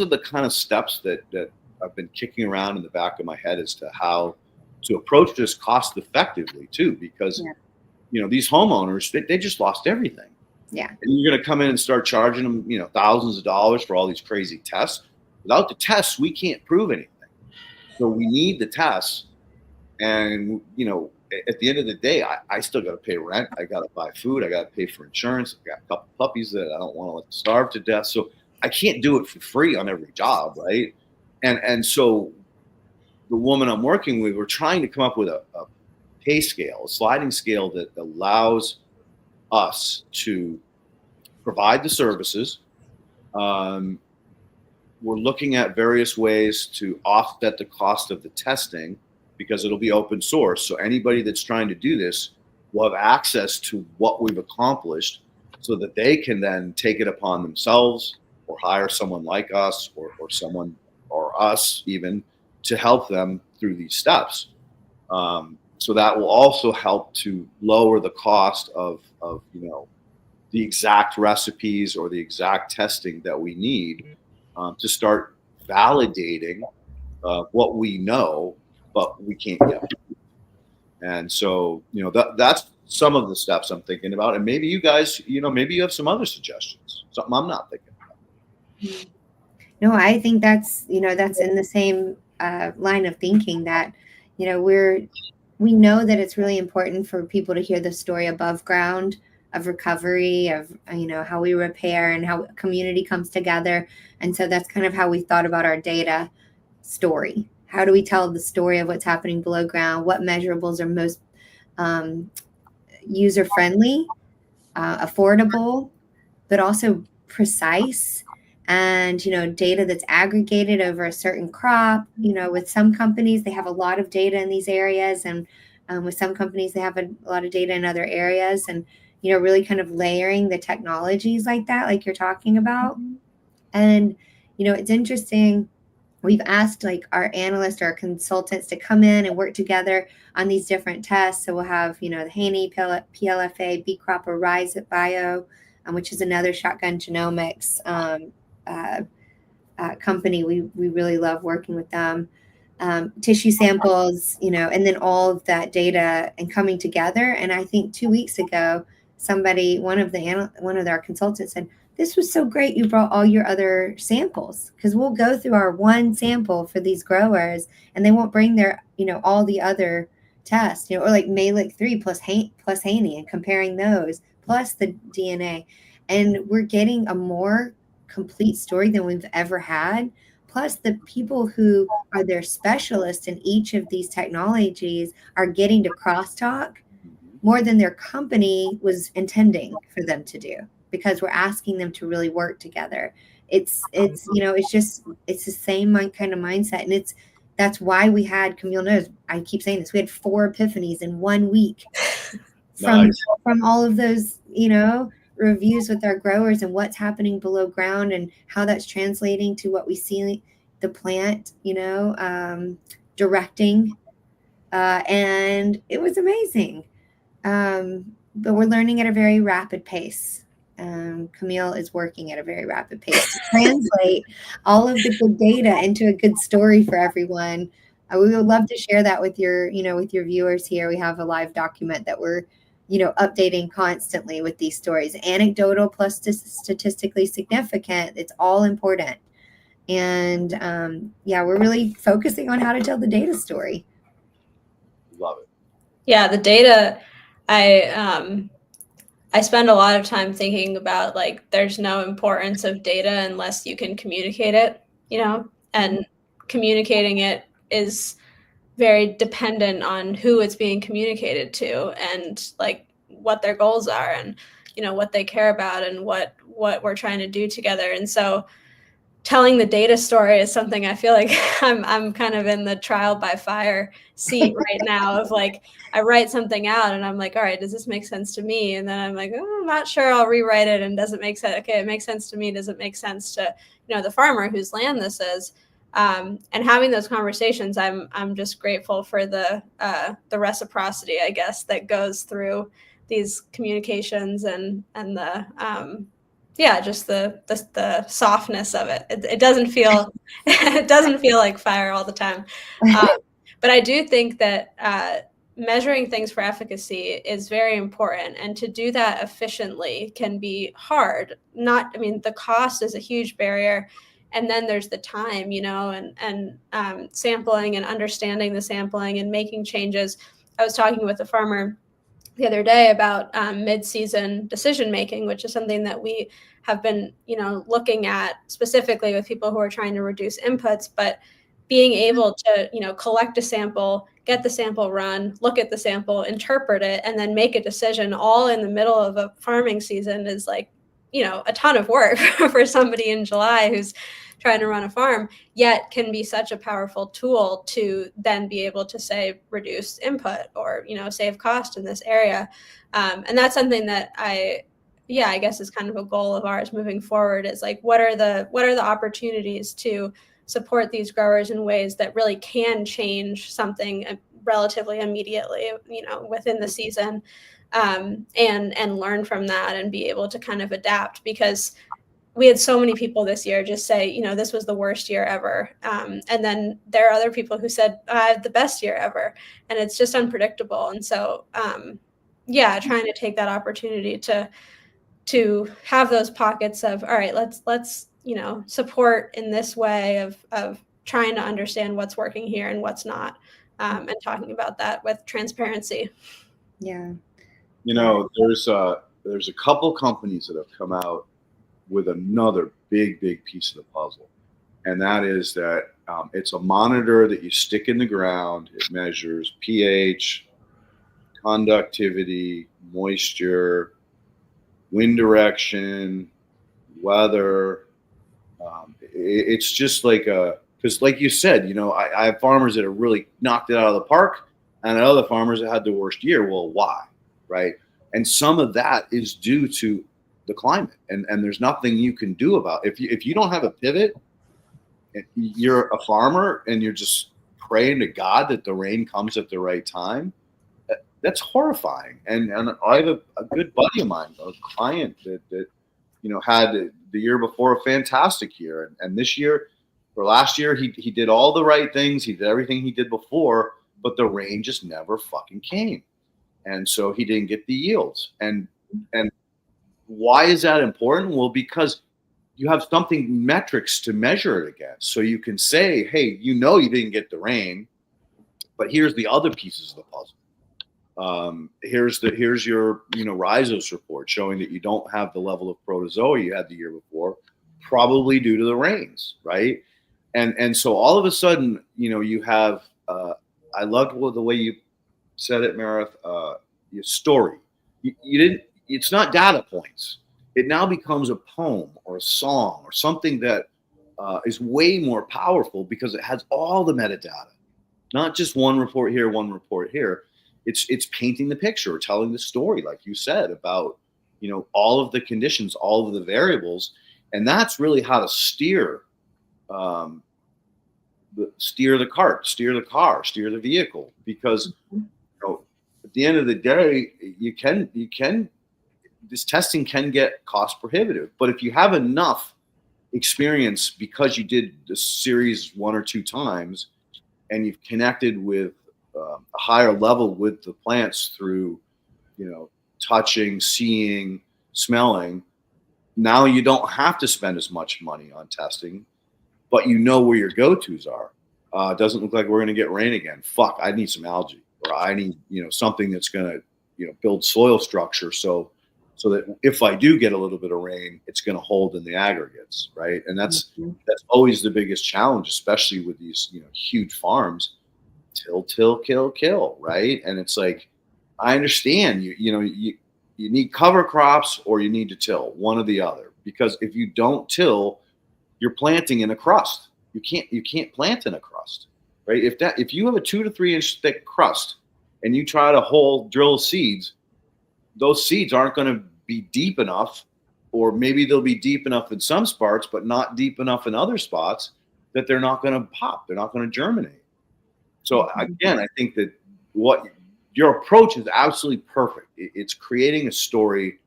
are the kind of steps that I've been kicking around in the back of my head as to how to approach this cost effectively too, because these homeowners, they just lost everything. Yeah. And you're going to come in and start charging them, thousands of dollars for all these crazy tests. Without the tests, we can't prove anything. So we need the tests. And, at the end of the day, I still got to pay rent. I got to buy food. I got to pay for insurance. I got a couple puppies that I don't want to let starve to death. So I can't do it for free on every job, right? And so the woman I'm working with, we're trying to come up with a pay scale, a sliding scale that allows us to provide the services. We're looking at various ways to offset the cost of the testing because it'll be open source. So anybody that's trying to do this will have access to what we've accomplished so that they can then take it upon themselves or hire someone like us or someone or us even to help them through these steps. So that will also help to lower the cost of the exact recipes or the exact testing that we need to start validating what we know, but we can't get. And so, that's some of the steps I'm thinking about. And maybe you guys, maybe you have some other suggestions, something I'm not thinking about. No, I think that's in the same line of thinking that, we know that it's really important for people to hear the story above ground of recovery, of, how we repair and how community comes together. And so that's kind of how we thought about our data story. How do we tell the story of what's happening below ground? What measurables are most user-friendly, affordable, but also precise? And, data that's aggregated over a certain crop. With some companies, they have a lot of data in these areas. And with some companies, they have a lot of data in other areas. And, really kind of layering the technologies like that, like you're talking about. And, it's interesting. We've asked our analysts or our consultants to come in and work together on these different tests. So we'll have, the Haney, PLFA, B Crop, or Rise at Bio, which is another shotgun genomics company. We really love working with them. Tissue samples, and then all of that data and coming together. And I think 2 weeks ago, one of our consultants said, "This was so great. You brought all your other samples, because we'll go through our one sample for these growers, and they won't bring their, all the other tests, or like Malic 3 plus Haney, and comparing those plus the DNA, and we're getting a more complete story than we've ever had." Plus, the people who are their specialists in each of these technologies are getting to crosstalk more than their company was intending for them to do, because we're asking them to really work together. It's the same kind of mindset, and that's why we had, Camille knows, I keep saying this, we had 4 epiphanies in 1 week from all of those, reviews with our growers and what's happening below ground and how that's translating to what we see the plant, directing. And it was amazing. But we're learning at a very rapid pace. Camille is working at a very rapid pace to translate all of the good data into a good story for everyone. We would love to share that with your viewers here. We have a live document that we're updating constantly with these stories, anecdotal plus statistically significant. It's all important. And we're really focusing on how to tell the data story. Love it. Yeah, the data, I spend a lot of time thinking about, like, there's no importance of data unless you can communicate it, and communicating it is very dependent on who it's being communicated to, and like what their goals are, and what they care about, and what we're trying to do together. And so telling the data story is something I feel like I'm kind of in the trial by fire seat right now of, like, I write something out and I'm like, all right, does this make sense to me? And then I'm like, oh, I'm not sure, I'll rewrite it. And does it make sense? Okay, it makes sense to me. Does it make sense to, the farmer whose land this is? And having those conversations, I'm just grateful for the reciprocity, I guess, that goes through these communications, and the just the softness of it. It doesn't feel it doesn't feel like fire all the time. But I do think that measuring things for efficacy is very important, and to do that efficiently can be hard. The cost is a huge barrier. And then there's the time, and sampling and understanding the sampling and making changes. I was talking with a farmer the other day about mid-season decision-making, which is something that we have been, looking at specifically with people who are trying to reduce inputs, but being able to, collect a sample, get the sample run, look at the sample, interpret it, and then make a decision all in the middle of a farming season is like, a ton of work for somebody in July who's trying to run a farm, yet can be such a powerful tool to then be able to, say, reduce input or, save cost in this area. And that's something that I guess is kind of a goal of ours moving forward, is like, what are the opportunities to support these growers in ways that really can change something relatively immediately, within the season. And learn from that and be able to kind of adapt, because we had so many people this year just say, this was the worst year ever. And then there are other people who said, I had the best year ever. And it's just unpredictable. And so, trying to take that opportunity to have those pockets of, all right, let's support in this way of trying to understand what's working here and what's not, and talking about that with transparency. Yeah. There's a couple companies that have come out with another big piece of the puzzle, and that is that it's a monitor that you stick in the ground. It measures pH, conductivity, moisture, wind direction, weather. It's just like because like you said, I have farmers that have really knocked it out of the park, and other farmers that had the worst year. Well, why? Right. And some of that is due to the climate, and there's nothing you can do about it. If you don't have a pivot, you're a farmer and you're just praying to God that the rain comes at the right time. That's horrifying. And I have a good buddy of mine, a client that had the year before a fantastic year, and this year or last year he did all the right things. He did everything he did before, but the rain just never fucking came, and so he didn't get the yields. And why is that important? Well, because you have something, metrics to measure it against, so you can say, hey, you didn't get the rain, but here's the other pieces of the puzzle. Here's your rhizos report showing that you don't have the level of protozoa you had the year before, probably due to the rains, right? And so all of a sudden, you have I loved the way you said it, Meredith. Your story. You didn't. It's not data points. It now becomes a poem or a song or something that is way more powerful because it has all the metadata, not just one report here, one report here. It's painting the picture, telling the story, like you said, about all of the conditions, all of the variables, and that's really how to steer the cart, steer the car, steer the vehicle. Because at the end of the day, you can this testing can get cost prohibitive. But if you have enough experience because you did the series one or two times, and you've connected with a higher level with the plants through, touching, seeing, smelling. Now you don't have to spend as much money on testing, but where your go-tos are. It doesn't look like we're going to get rain again. Fuck, I need some algae, or I need, something that's going to, build soil structure so that if I do get a little bit of rain, it's going to hold in the aggregates, right? And that's always the biggest challenge, especially with these, huge farms. Till, kill, right? And it's like, I understand you need cover crops or you need to till, one or the other, because if you don't till, you're planting in a crust. You can't plant in a crust, right? If you have a 2 to 3 inch thick crust and you try to drill seeds, those seeds aren't going to be deep enough, or maybe they'll be deep enough in some spots, but not deep enough in other spots that they're not going to pop. They're not going to germinate. So again, I think that what your approach is absolutely perfect. It's creating a story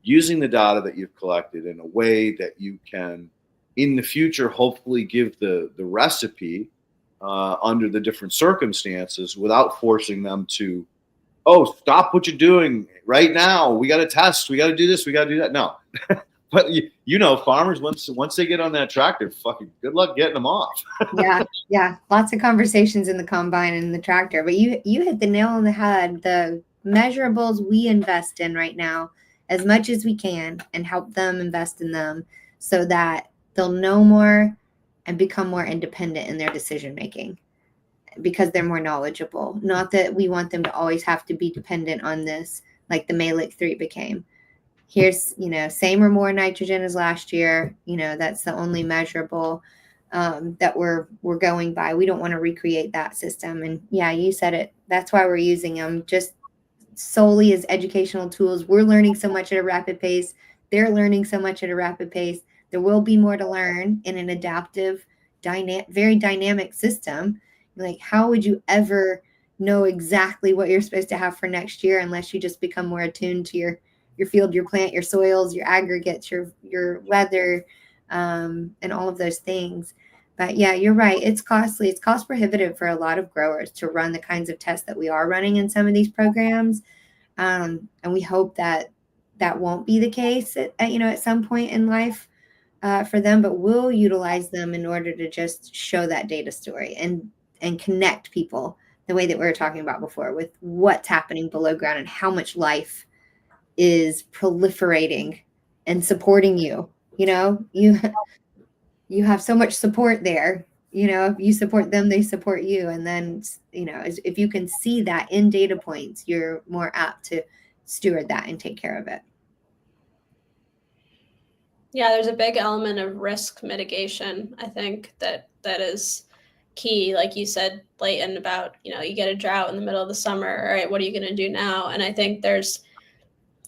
using the data that you've collected in a way that you can, in the future, hopefully give the recipe under the different circumstances without forcing them to, stop what you're doing right now. We got to test. We got to do this. We got to do that. No. But farmers, once they get on that tractor, fucking good luck getting them off. Yeah. Lots of conversations in the combine and the tractor. But you hit the nail on the head. The measurables we invest in right now, as much as we can, and help them invest in them so that they'll know more and become more independent in their decision making because they're more knowledgeable. Not that we want them to always have to be dependent on this, like the Malik 3 became. Here's, same or more nitrogen as last year. That's the only measurable that we're going by. We don't want to recreate that system. And yeah, you said it. That's why we're using them just solely as educational tools. We're learning so much at a rapid pace. They're learning so much at a rapid pace. There will be more to learn in an adaptive, very dynamic system. Like, how would you ever know exactly what you're supposed to have for next year unless you just become more attuned to your field, your plant, your soils, your aggregates, your weather, and all of those things. But yeah, you're right. It's costly. It's cost prohibitive for a lot of growers to run the kinds of tests that we are running in some of these programs. And we hope that won't be the case at some point in life for them, but we'll utilize them in order to just show that data story and connect people the way that we were talking about before with what's happening below ground and how much life is proliferating and supporting you. You have so much support there. If you support them, they support you. And then, if you can see that in data points, you're more apt to steward that and take care of it. Yeah, there's a big element of risk mitigation. I think that is key. Like you said, Leighton, about, you get a drought in the middle of the summer. All right, what are you going to do now? And I think there's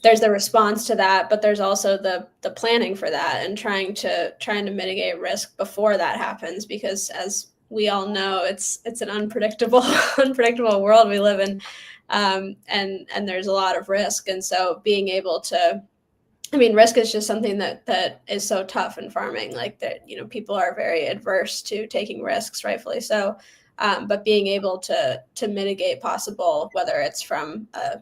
the response to that, but there's also the planning for that and trying to mitigate risk before that happens, because as we all know, it's an unpredictable world we live in, and there's a lot of risk. And so being able to I mean, risk is just something that is so tough in farming, like that, people are very adverse to taking risks, rightfully so. But being able to mitigate possible, whether it's from a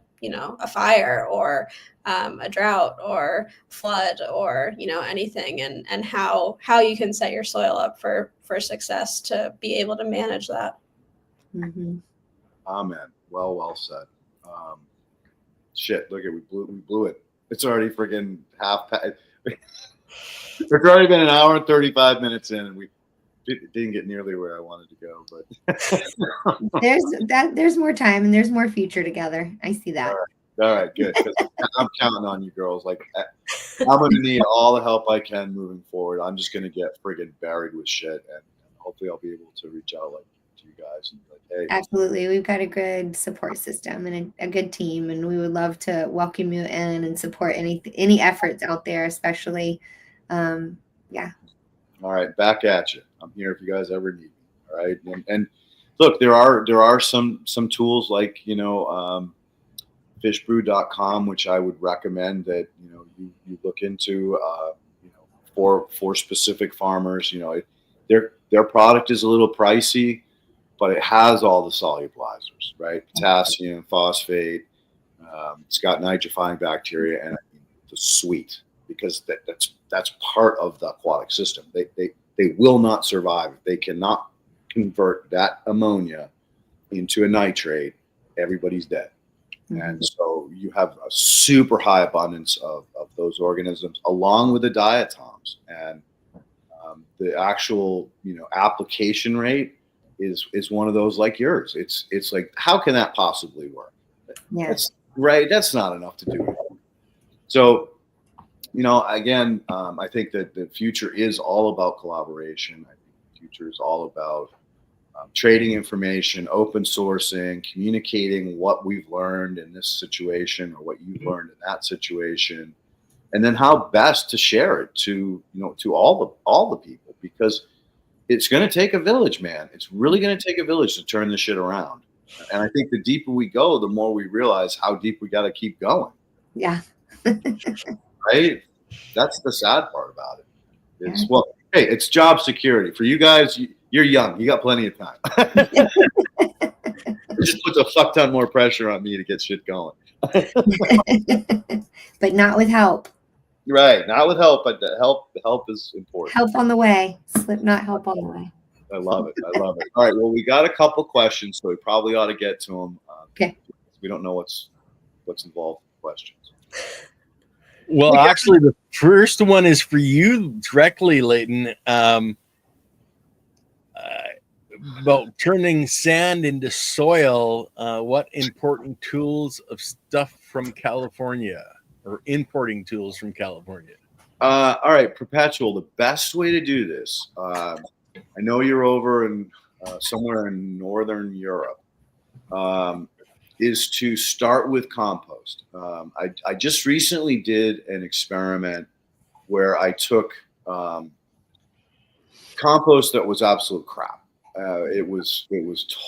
fire or a drought or flood or anything, and how you can set your soil up for success to be able to manage that. Mm-hmm. Amen. Well said. Shit, look at we blew it. It's already freaking half past. It's already been an hour and 35 minutes in, and we didn't get nearly where I wanted to go. But there's more time and there's more future together. I see that. All right, good. I'm counting on you girls. Like, I'm gonna need all the help I can moving forward. I'm just gonna get friggin' buried with shit, and hopefully I'll be able to reach out to you guys and be like, hey. Absolutely, we've got a good support system and a good team, and we would love to welcome you in and support any efforts out there, especially. Yeah. All right, back at you. I'm here if you guys ever need me. All right, and look, there are some tools like fishbrew.com, which I would recommend that you look into for specific farmers. Their product is a little pricey, but it has all the solubilizers, right? Potassium, phosphate. It's got nitrifying bacteria, and it's sweet because that's part of the aquatic system. They will not survive if they cannot convert that ammonia into a nitrate. Everybody's dead. Mm-hmm. And so you have a super high abundance of those organisms along with the diatoms, and the actual application rate is one of those like yours. It's like, how can that possibly work? Yeah. That's not enough to do it. So again, I think that the future is all about collaboration. I think the future is all about trading information, open sourcing, communicating what we've learned in this situation or what you've learned in that situation, and then how best to share it to all the people, because it's going to take a village, man. It's really going to take a village to turn this shit around. And I think the deeper we go, the more we realize how deep we got to keep going. Yeah. Right? That's the sad part about it. It's well, hey, it's job security for you guys. You're young. You got plenty of time. It just puts a fuck ton more pressure on me to get shit going. But not with help. Right. Not with help, but the help is important. Help on the way. Slipknot help on the way. I love it. All right. Well, we got a couple questions, so we probably ought to get to them. Okay. We don't know what's involved in the questions. Well, actually, the first one is for you directly, Leighton. About turning sand into soil. What important tools of stuff from California, or importing tools from California? All right, Perpetual. The best way to do this. I know you're over in somewhere in Northern Europe. Is to start with compost. I just recently did an experiment where I took compost that was absolute crap. It was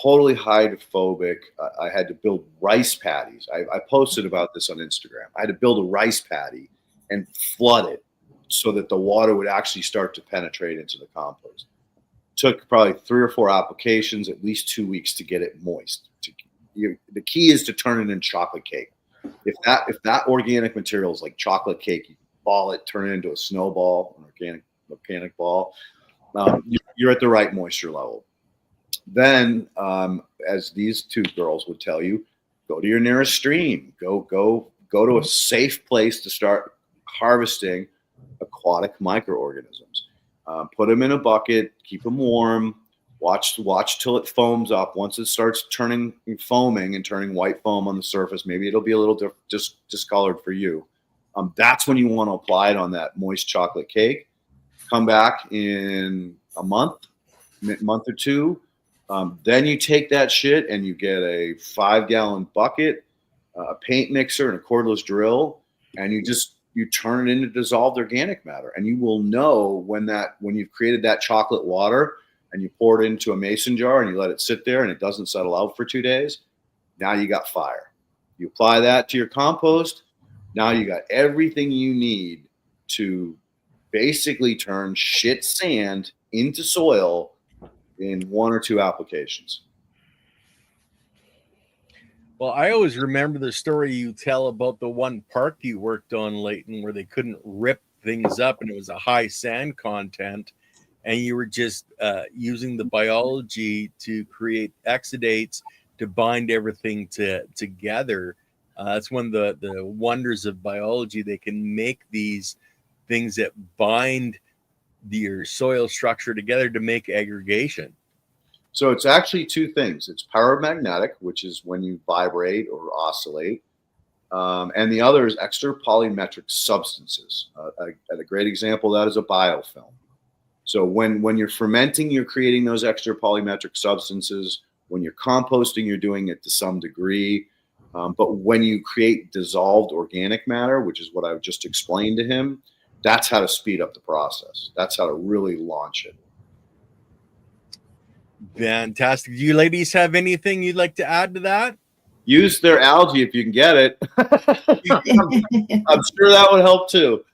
totally hydrophobic. I had to build rice paddies. I posted about this on Instagram. I had to build a rice paddy and flood it so that the water would actually start to penetrate into the compost. Took probably 3 or 4 applications, at least 2 weeks to get it moist. The key is to turn it into chocolate cake. If that organic material is like chocolate cake, you ball it, turn it into a snowball, an organic ball. You're at the right moisture level. Then, as these two girls would tell you, go to your nearest stream. Go to a safe place to start harvesting aquatic microorganisms. Put them in a bucket, keep them warm. Watch till it foams up. Once it starts foaming and turning white foam on the surface, maybe it'll be a little discolored for you. That's when you want to apply it on that moist chocolate cake. Come back in a month or two. Then you take that shit and you get a 5-gallon bucket, a paint mixer, and a cordless drill, and you turn it into dissolved organic matter. And you will know when you've created that chocolate water and you pour it into a mason jar and you let it sit there and it doesn't settle out for 2 days. Now you got fire. You apply that to your compost. Now you got everything you need to basically turn shit sand into soil in 1 or 2 applications. Well, I always remember the story you tell about the one park you worked on, Leighton, where they couldn't rip things up and it was a high sand content, and you were just using the biology to create exudates to bind everything together. That's one of the wonders of biology. They can make these things that bind your soil structure together to make aggregation. So it's actually 2 things. It's paramagnetic, which is when you vibrate or oscillate. And the other is extrapolymetric substances. A great example of that is a biofilm. So when you're fermenting, you're creating those extrapolymetric substances. When you're composting, you're doing it to some degree. But when you create dissolved organic matter, which is what I've just explained to him, that's how to speed up the process. That's how to really launch it. Fantastic. Do you ladies have anything you'd like to add to that? Use their algae if you can get it. I'm sure that would help too.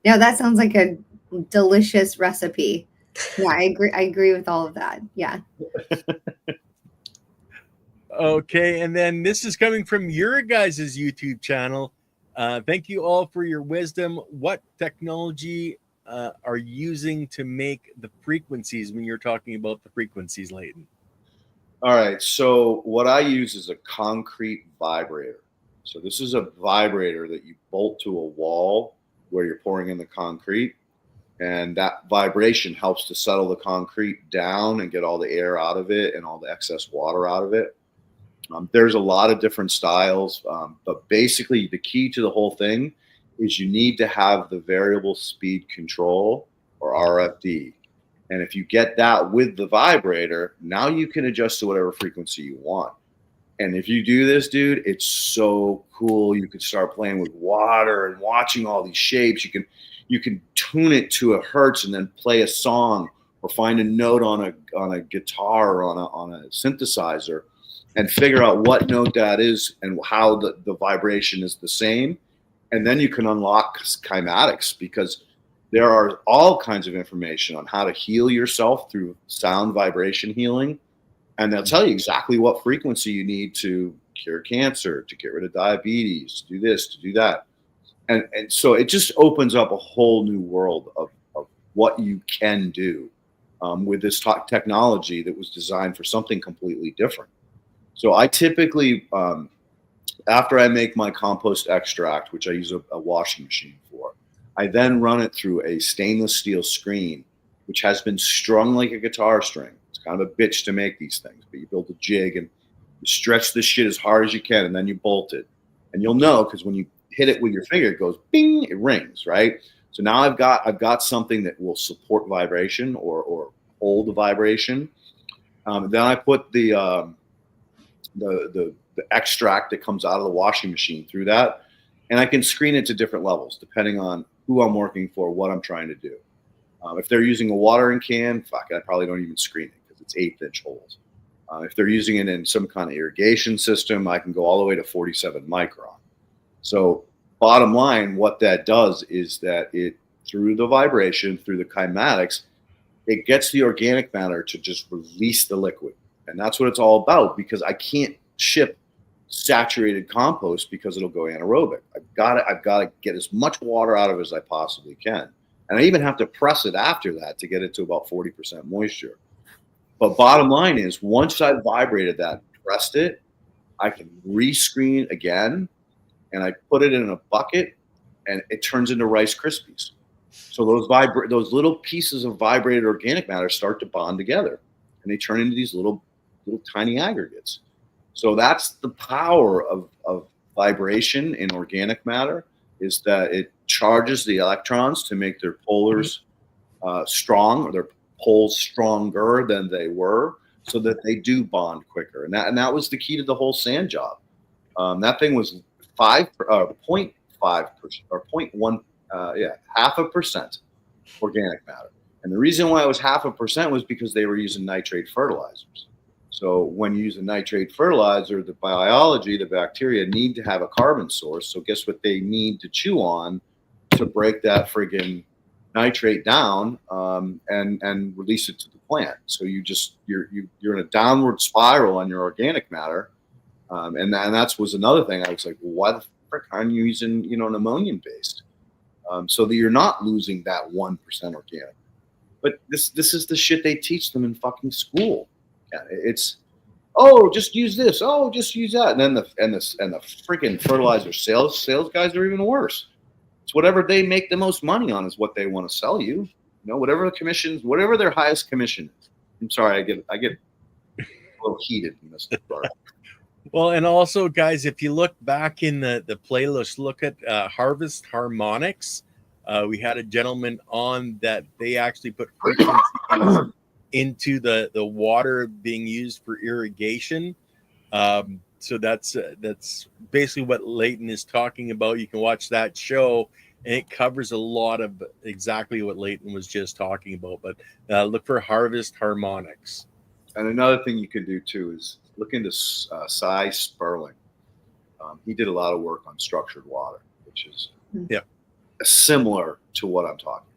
No, that sounds like a delicious recipe. Yeah, I agree with all of that. Yeah. Okay, and then this is coming from your guys' YouTube channel. Thank you all for your wisdom. What technology are using to make the frequencies when you're talking about the frequencies, Leighton? All right, so what I use is a concrete vibrator. So this is a vibrator that you bolt to a wall where you're pouring in the concrete, and that vibration helps to settle the concrete down and get all the air out of it and all the excess water out of it. There's a lot of different styles, but basically the key to the whole thing is you need to have the variable speed control, or RFD. And if you get that with the vibrator, now you can adjust to whatever frequency you want. And if you do this, dude, it's so cool. You can start playing with water and watching all these shapes. You can tune it to a hertz and then play a song, or find a note on a guitar or on a synthesizer and figure out what note that is and how the vibration is the same. And then you can unlock kymatics, because there are all kinds of information on how to heal yourself through sound vibration healing. And they'll tell you exactly what frequency you need to cure cancer, to get rid of diabetes, to do this, to do that. And so it just opens up a whole new world of what you can do with this technology that was designed for something completely different. So I typically, after I make my compost extract, which I use a washing machine for, I then run it through a stainless steel screen, which has been strung like a guitar string. It's kind of a bitch to make these things, but you build a jig and you stretch this shit as hard as you can, and then you bolt it. And you'll know, because when you hit it with your finger, it goes bing, it rings, right? So now I've got something that will support vibration or hold the vibration. Then I put the extract that comes out of the washing machine through that, and I can screen it to different levels depending on who I'm working for, what I'm trying to do. If they're using a watering can, I probably don't even screen it because it's 1/8-inch holes. If they're using it in some kind of irrigation system, I can go all the way to 47 micron. So bottom line, what that does is that it, through the vibration, through the kymatics, it gets the organic matter to just release the liquid. And that's what it's all about, because I can't ship saturated compost because it'll go anaerobic. I've got to get as much water out of it as I possibly can. And I even have to press it after that to get it to about 40% moisture. But bottom line is, once I've vibrated that, pressed it, I can rescreen again, and I put it in a bucket, and it turns into Rice Krispies. So those little pieces of vibrated organic matter start to bond together, and they turn into these little tiny aggregates. So that's the power of vibration in organic matter, is that it charges the electrons to make their polars strong, or their poles stronger than they were, so that they do bond quicker. And that was the key to the whole sand job. That thing was 0.5% or 0.1, 0.5% organic matter. And the reason why it was 0.5% was because they were using nitrate fertilizers. So when you use a nitrate fertilizer, the biology, the bacteria need to have a carbon source. So guess what they need to chew on to break that friggin' nitrate down and release it to the plant. So you're in a downward spiral on your organic matter, and that was another thing. I was like, well, why the frick aren't you using an ammonium based, so that you're not losing that 1% organic? But this is the shit they teach them in fucking school. It's just use this, just use that, and then the freaking fertilizer sales guys are even worse. It's whatever they make the most money on is what they want to sell you. Whatever the commissions, whatever their highest commission is. I'm sorry, I get a little heated in this regard. Well, and also, guys, if you look back in the playlist, look at Harvest Harmonics. We had a gentleman on that they actually put frequencies into the water being used for irrigation. So that's basically what Leighton is talking about. You can watch that show, and it covers a lot of exactly what Leighton was just talking about. But look for Harvest Harmonics. And another thing you can do too is look into Cy Sperling. He did a lot of work on structured water, which is similar to what I'm talking about.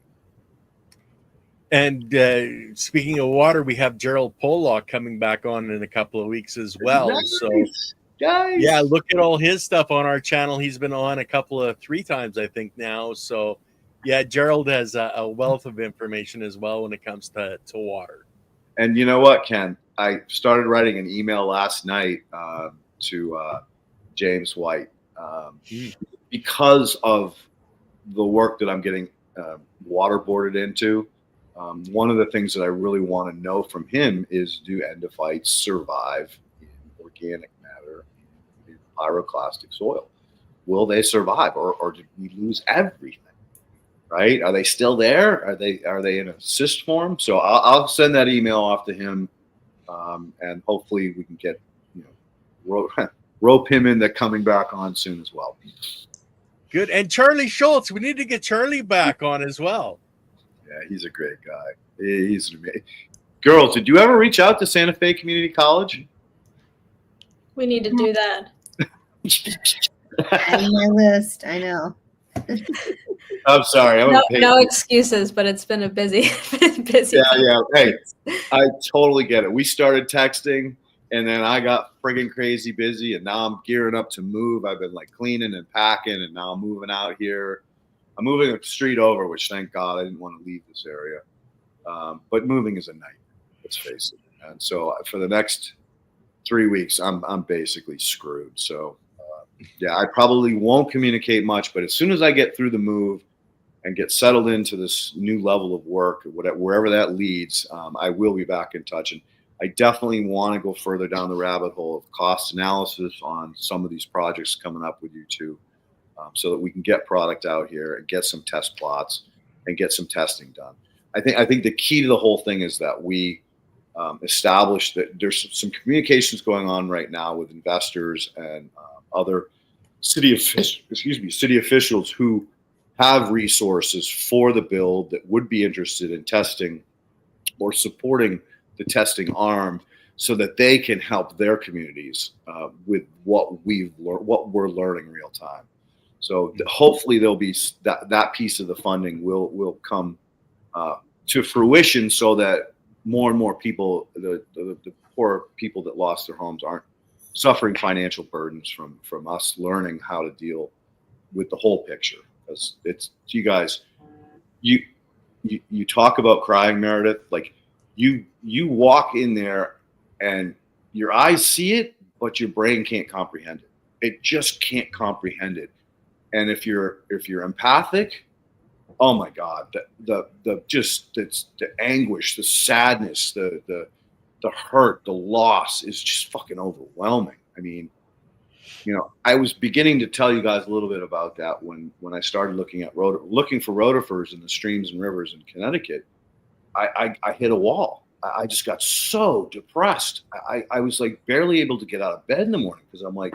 And speaking of water, we have Gerald Pollock coming back on in a couple of weeks as well. Nice. So, guys, yeah, look at all his stuff on our channel. He's been on three times, I think, now. So, yeah, Gerald has a wealth of information as well when it comes to water. And you know what, Ken? I started writing an email last night to James White because of the work that I'm getting waterboarded into. One of the things that I really want to know from him is, do endophytes survive in organic matter in pyroclastic soil? Will they survive, or did we lose everything? Right? Are they still there? Are they in a cyst form? So I'll send that email off to him, and hopefully we can get rope him into coming back on soon as well. Good. And Charlie Schultz, we need to get Charlie back on as well. Yeah, he's a great guy. He's amazing. Girls, did you ever reach out to Santa Fe Community College? We need to do that. On my list, I know. I'm sorry. No excuses, but it's been a busy. Yeah. Hey, I totally get it. We started texting, and then I got friggin' crazy busy, and now I'm gearing up to move. I've been cleaning and packing, and now I'm moving out here. I'm moving a street over, which thank God I didn't want to leave this area. But moving is a nightmare, let's face it. And so for the next 3 weeks, I'm basically screwed. So yeah, I probably won't communicate much, but as soon as I get through the move and get settled into this new level of work, wherever that leads, I will be back in touch. And I definitely want to go further down the rabbit hole of cost analysis on some of these projects coming up with you too, so that we can get product out here and get some test plots and get some testing done. I think the key to the whole thing is that we establish that there's some communications going on right now with investors and other city officials who have resources for the build that would be interested in testing or supporting the testing arm, so that they can help their communities with what we're learning real time. So hopefully there'll be that piece of the funding will come to fruition, so that more and more people, the poor people that lost their homes, aren't suffering financial burdens from us learning how to deal with the whole picture. Because it's, you guys, you talk about crying, Merideth, you walk in there and your eyes see it, but your brain can't comprehend it. It just can't comprehend it. And if you're empathic, oh my God, the anguish, the sadness, the hurt, the loss is just fucking overwhelming. I mean, I was beginning to tell you guys a little bit about that when I started looking for rotifers in the streams and rivers in Connecticut. I hit a wall. I just got so depressed. I was barely able to get out of bed in the morning, because I'm like,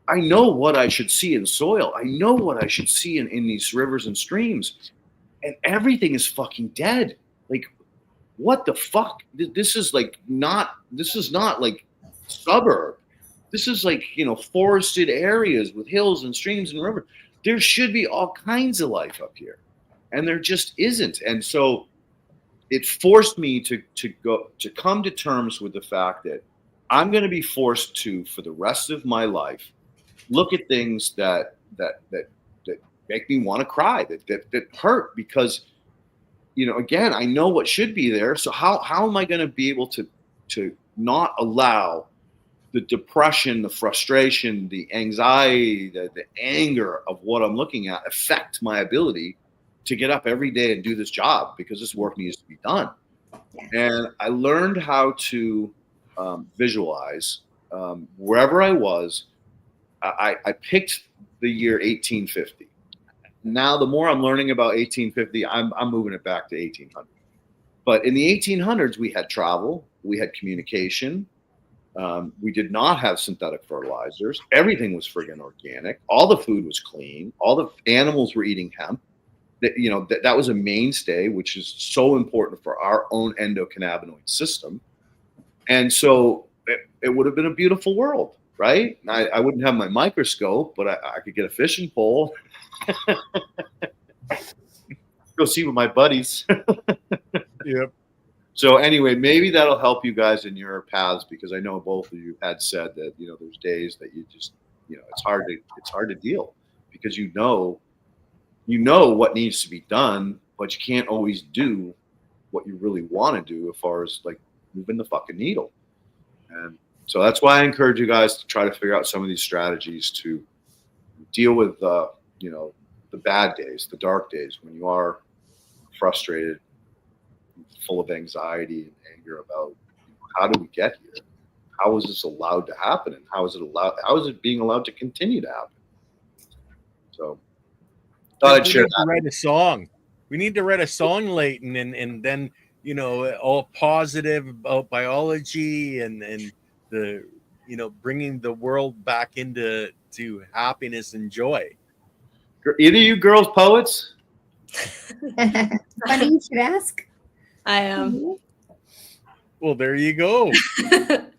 I know what I should see in soil. I know what I should see in these rivers and streams, and everything is fucking dead. what the fuck? This is not like suburb. This is like, forested areas with hills and streams and rivers. There should be all kinds of life up here, and there just isn't. And so it forced me to come to terms with the fact that I'm going to be forced to, for the rest of my life, look at things that make me want to cry, that hurt, because, again, I know what should be there. So how am I going to be able to not allow the depression, the frustration, the anxiety, the anger of what I'm looking at affect my ability to get up every day and do this job, because this work needs to be done. Yeah. And I learned how to visualize wherever I was. I picked the year 1850. Now, the more I'm learning about 1850, I'm moving it back to 1800. But in the 1800s, we had travel, we had communication. We did not have synthetic fertilizers. Everything was friggin' organic. All the food was clean. All the animals were eating hemp. That was a mainstay, which is so important for our own endocannabinoid system. And so it would have been a beautiful world, right? I wouldn't have my microscope, but I could get a fishing pole. Go see with my buddies. Yep. So anyway, maybe that'll help you guys in your paths, because I know both of you had said that, there's days that you just, it's hard to deal, because you know what needs to be done, but you can't always do what you really want to do as far as like moving the fucking needle. And so that's why I encourage you guys to try to figure out some of these strategies to deal with, the bad days, the dark days, when you are frustrated, full of anxiety and anger about how do we get here? How is this allowed to happen? And how is it being allowed to continue to happen? So thought I'd share that. Write a song. We need to write a song, Leighton, and then, all positive about biology and the, bringing the world back into happiness and joy. Either you girls poets? Funny you should ask. I am. Well, there you go.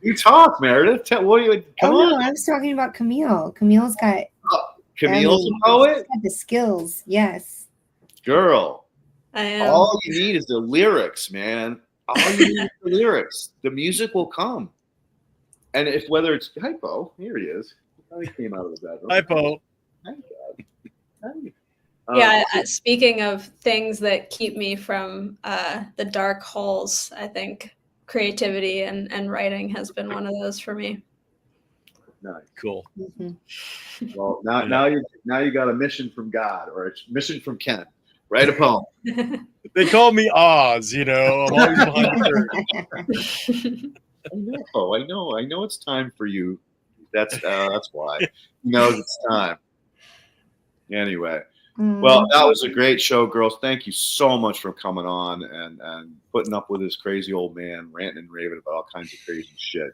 You talk, Meredith. What are you? Come on. No, I was talking about Camille. Camille's got. Camille's a poet. Got the skills, yes. Girl, I am. All you need is the lyrics, man. All you need is the lyrics. The music will come. And whether it's Hypo, here he is. He came out of the bedroom. Hypo. Thank God. Thank you. Yeah, speaking of things that keep me from the dark holes, I think creativity and writing has been one of those for me. Nice. Cool. Mm-hmm. Well, now you got a mission from God, or a mission from Ken. Write a poem. They call me Oz, I'm always behind the curtain. I know it's time for you. That's why. He knows it's time. Anyway. Well, that was a great show, girls. Thank you so much for coming on and putting up with this crazy old man ranting and raving about all kinds of crazy shit.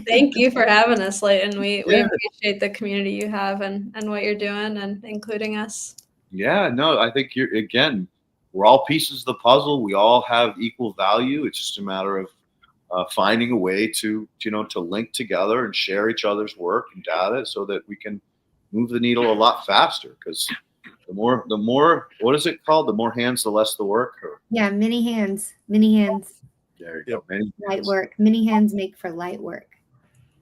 Thank you for having us, Leighton. We appreciate the community you have and what you're doing and including us. Yeah, no, I think we're all pieces of the puzzle. We all have equal value. It's just a matter of finding a way to link together and share each other's work and data so that we can move the needle a lot faster, because the more, what is it called? The more hands, the less the work. Yeah, many hands. There you go. Light work. Many hands make for light work.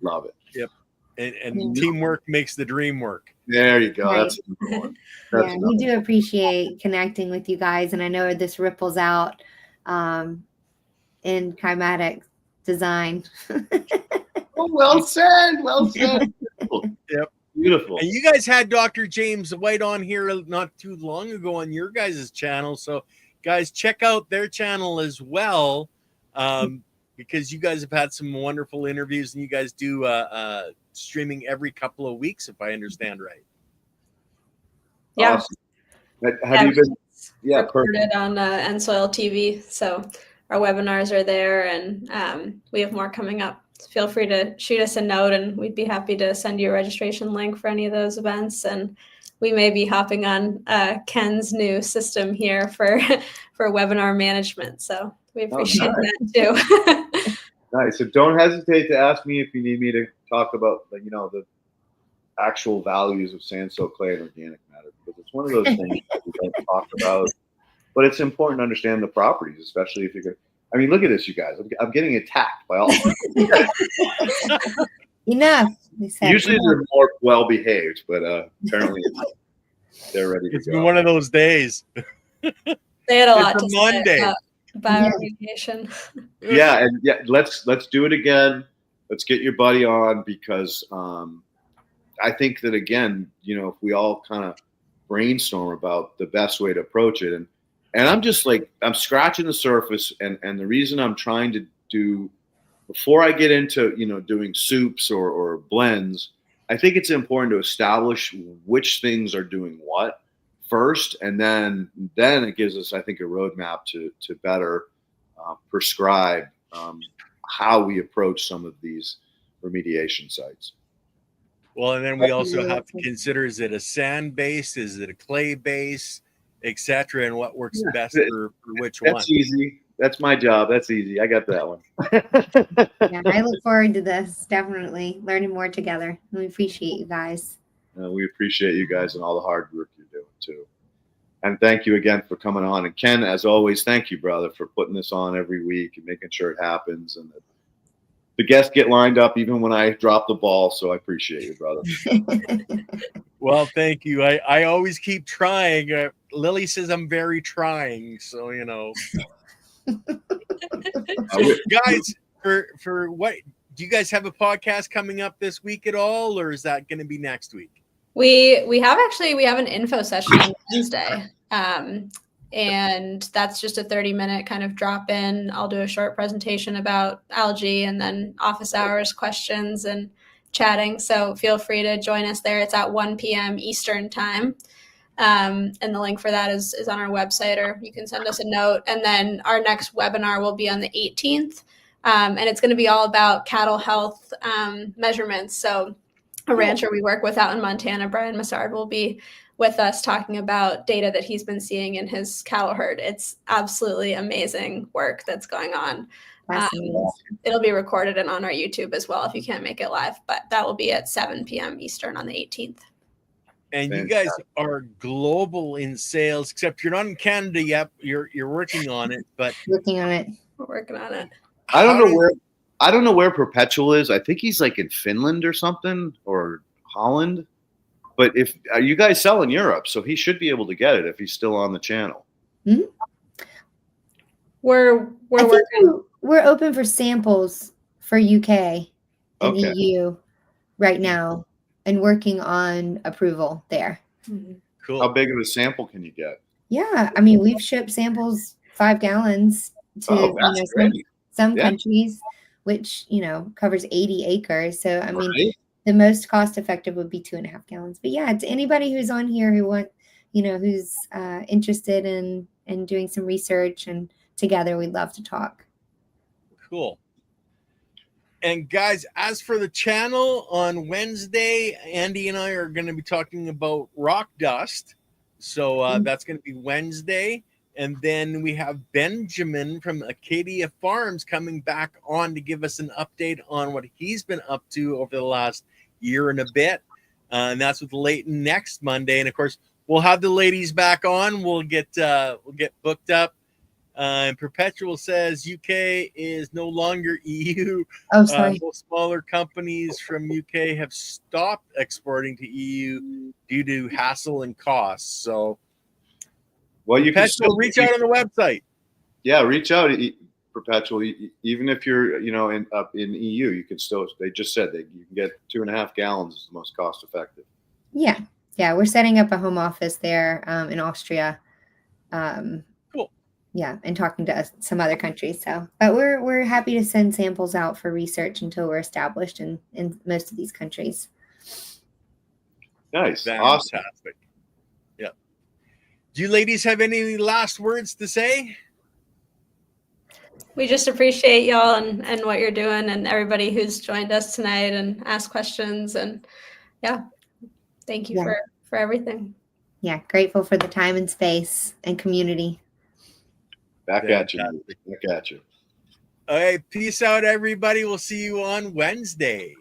Love it. Yep. And teamwork makes the dream work. There you go. Right. That's another one. We do appreciate connecting with you guys, and I know this ripples out in climatic design. Oh, well said. Well said. Yep. Beautiful. And you guys had Dr. James White on here not too long ago on your guys' channel. So, guys, check out their channel as well, because you guys have had some wonderful interviews, and you guys do streaming every couple of weeks, if I understand right. Yeah. Awesome. Have you been? Yeah, recorded on EnSoil TV. So our webinars are there, and we have more coming up. Feel free to shoot us a note, and we'd be happy to send you a registration link for any of those events. And we may be hopping on Ken's new system here for webinar management. So We appreciate that too. Nice. So don't hesitate to ask me if you need me to talk about, the actual values of sand, soil, clay, and organic matter, because it's one of those things that we don't talk about, but it's important to understand the properties, especially if you're going to. I mean, look at this, you guys. I'm getting attacked by all. Enough. Usually they're more well behaved, but apparently they're ready to It's go. been one of those days. They had a lot to Monday. say about bioremediation. Yeah, and let's do it again. Let's get your buddy on, because I think that, again, if we all kind of brainstorm about the best way to approach it, and I'm just I'm scratching the surface, and the reason I'm trying to do, before I get into doing soups or blends, I think it's important to establish which things are doing what first, and then it gives us, I think, a roadmap to better prescribe how we approach some of these remediation sites. Well, and then we also have to consider, is it a sand base, is it a clay base, etc., and what works best for which one. That's easy. That's my job. That's easy. I got that one. Yeah, I look forward to this. Definitely learning more together. We appreciate you guys. We appreciate you guys and all the hard work you're doing too. And thank you again for coming on. And Ken, as always, thank you, brother, for putting this on every week and making sure it happens, and that the guests get lined up even when I drop the ball. So I appreciate you, brother. Well, thank you. I always keep trying. Lily says I'm very trying. So, guys, for what, do you guys have a podcast coming up this week at all, or is that going to be next week? We have an info session on Wednesday. And that's just a 30-minute kind of drop in. I'll do a short presentation about algae, and then office hours questions and chatting. So feel free to join us there. It's at 1 p.m. Eastern time. And the link for that is on our website, or you can send us a note. And then our next webinar will be on the 18th. And it's going to be all about cattle health measurements. So a rancher we work with out in Montana, Brian Massard, will be with us talking about data that he's been seeing in his cattle herd. It's absolutely amazing work that's going on. It'll be recorded and on our YouTube as well if you can't make it live, but that will be at 7 p.m. Eastern on the 18th. And you guys are global in sales, except you're not in Canada yet. You're working on it, but Working on it. We're working on it. I don't know where Perpetual is. I think he's in Finland or something, or Holland. But you guys sell in Europe, so he should be able to get it if he's still on the channel. Mm-hmm. We're working. We're open for samples for UK and EU right now, and working on approval there. Cool. How big of a sample can you get? Yeah, I mean, we've shipped samples 5 gallons to some countries, which covers 80 acres. So I mean. The most cost effective would be 2.5 gallons. But yeah, to anybody who's on here who's interested in doing some research, and together we'd love to talk. Cool. And guys, as for the channel on Wednesday, Andy and I are going to be talking about rock dust. So that's going to be Wednesday. And then we have Benjamin from Acadia Farms coming back on to give us an update on what he's been up to over the last year and a bit. And that's with Leighton next Monday. And of course, we'll have the ladies back on. We'll get booked up. And Perpetual says UK is no longer EU. Oh, sorry. Most smaller companies from UK have stopped exporting to EU due to hassle and costs. So, well, you can still reach out on the website. Yeah, reach out, Perpetual. Even if you're, up in EU, you can still. They just said that you can get 2.5 gallons is the most cost effective. Yeah, we're setting up a home office there in Austria. Cool. Yeah, and talking to some other countries. So, but we're happy to send samples out for research until we're established in most of these countries. Nice, fantastic. Awesome. Yeah. Do you ladies have any last words to say? We just appreciate y'all and what you're doing, and everybody who's joined us tonight and asked questions. And thank you for everything. Yeah, grateful for the time and space and community. Back at you. Fantastic. Back at you. Okay, peace out, everybody. We'll see you on Wednesday.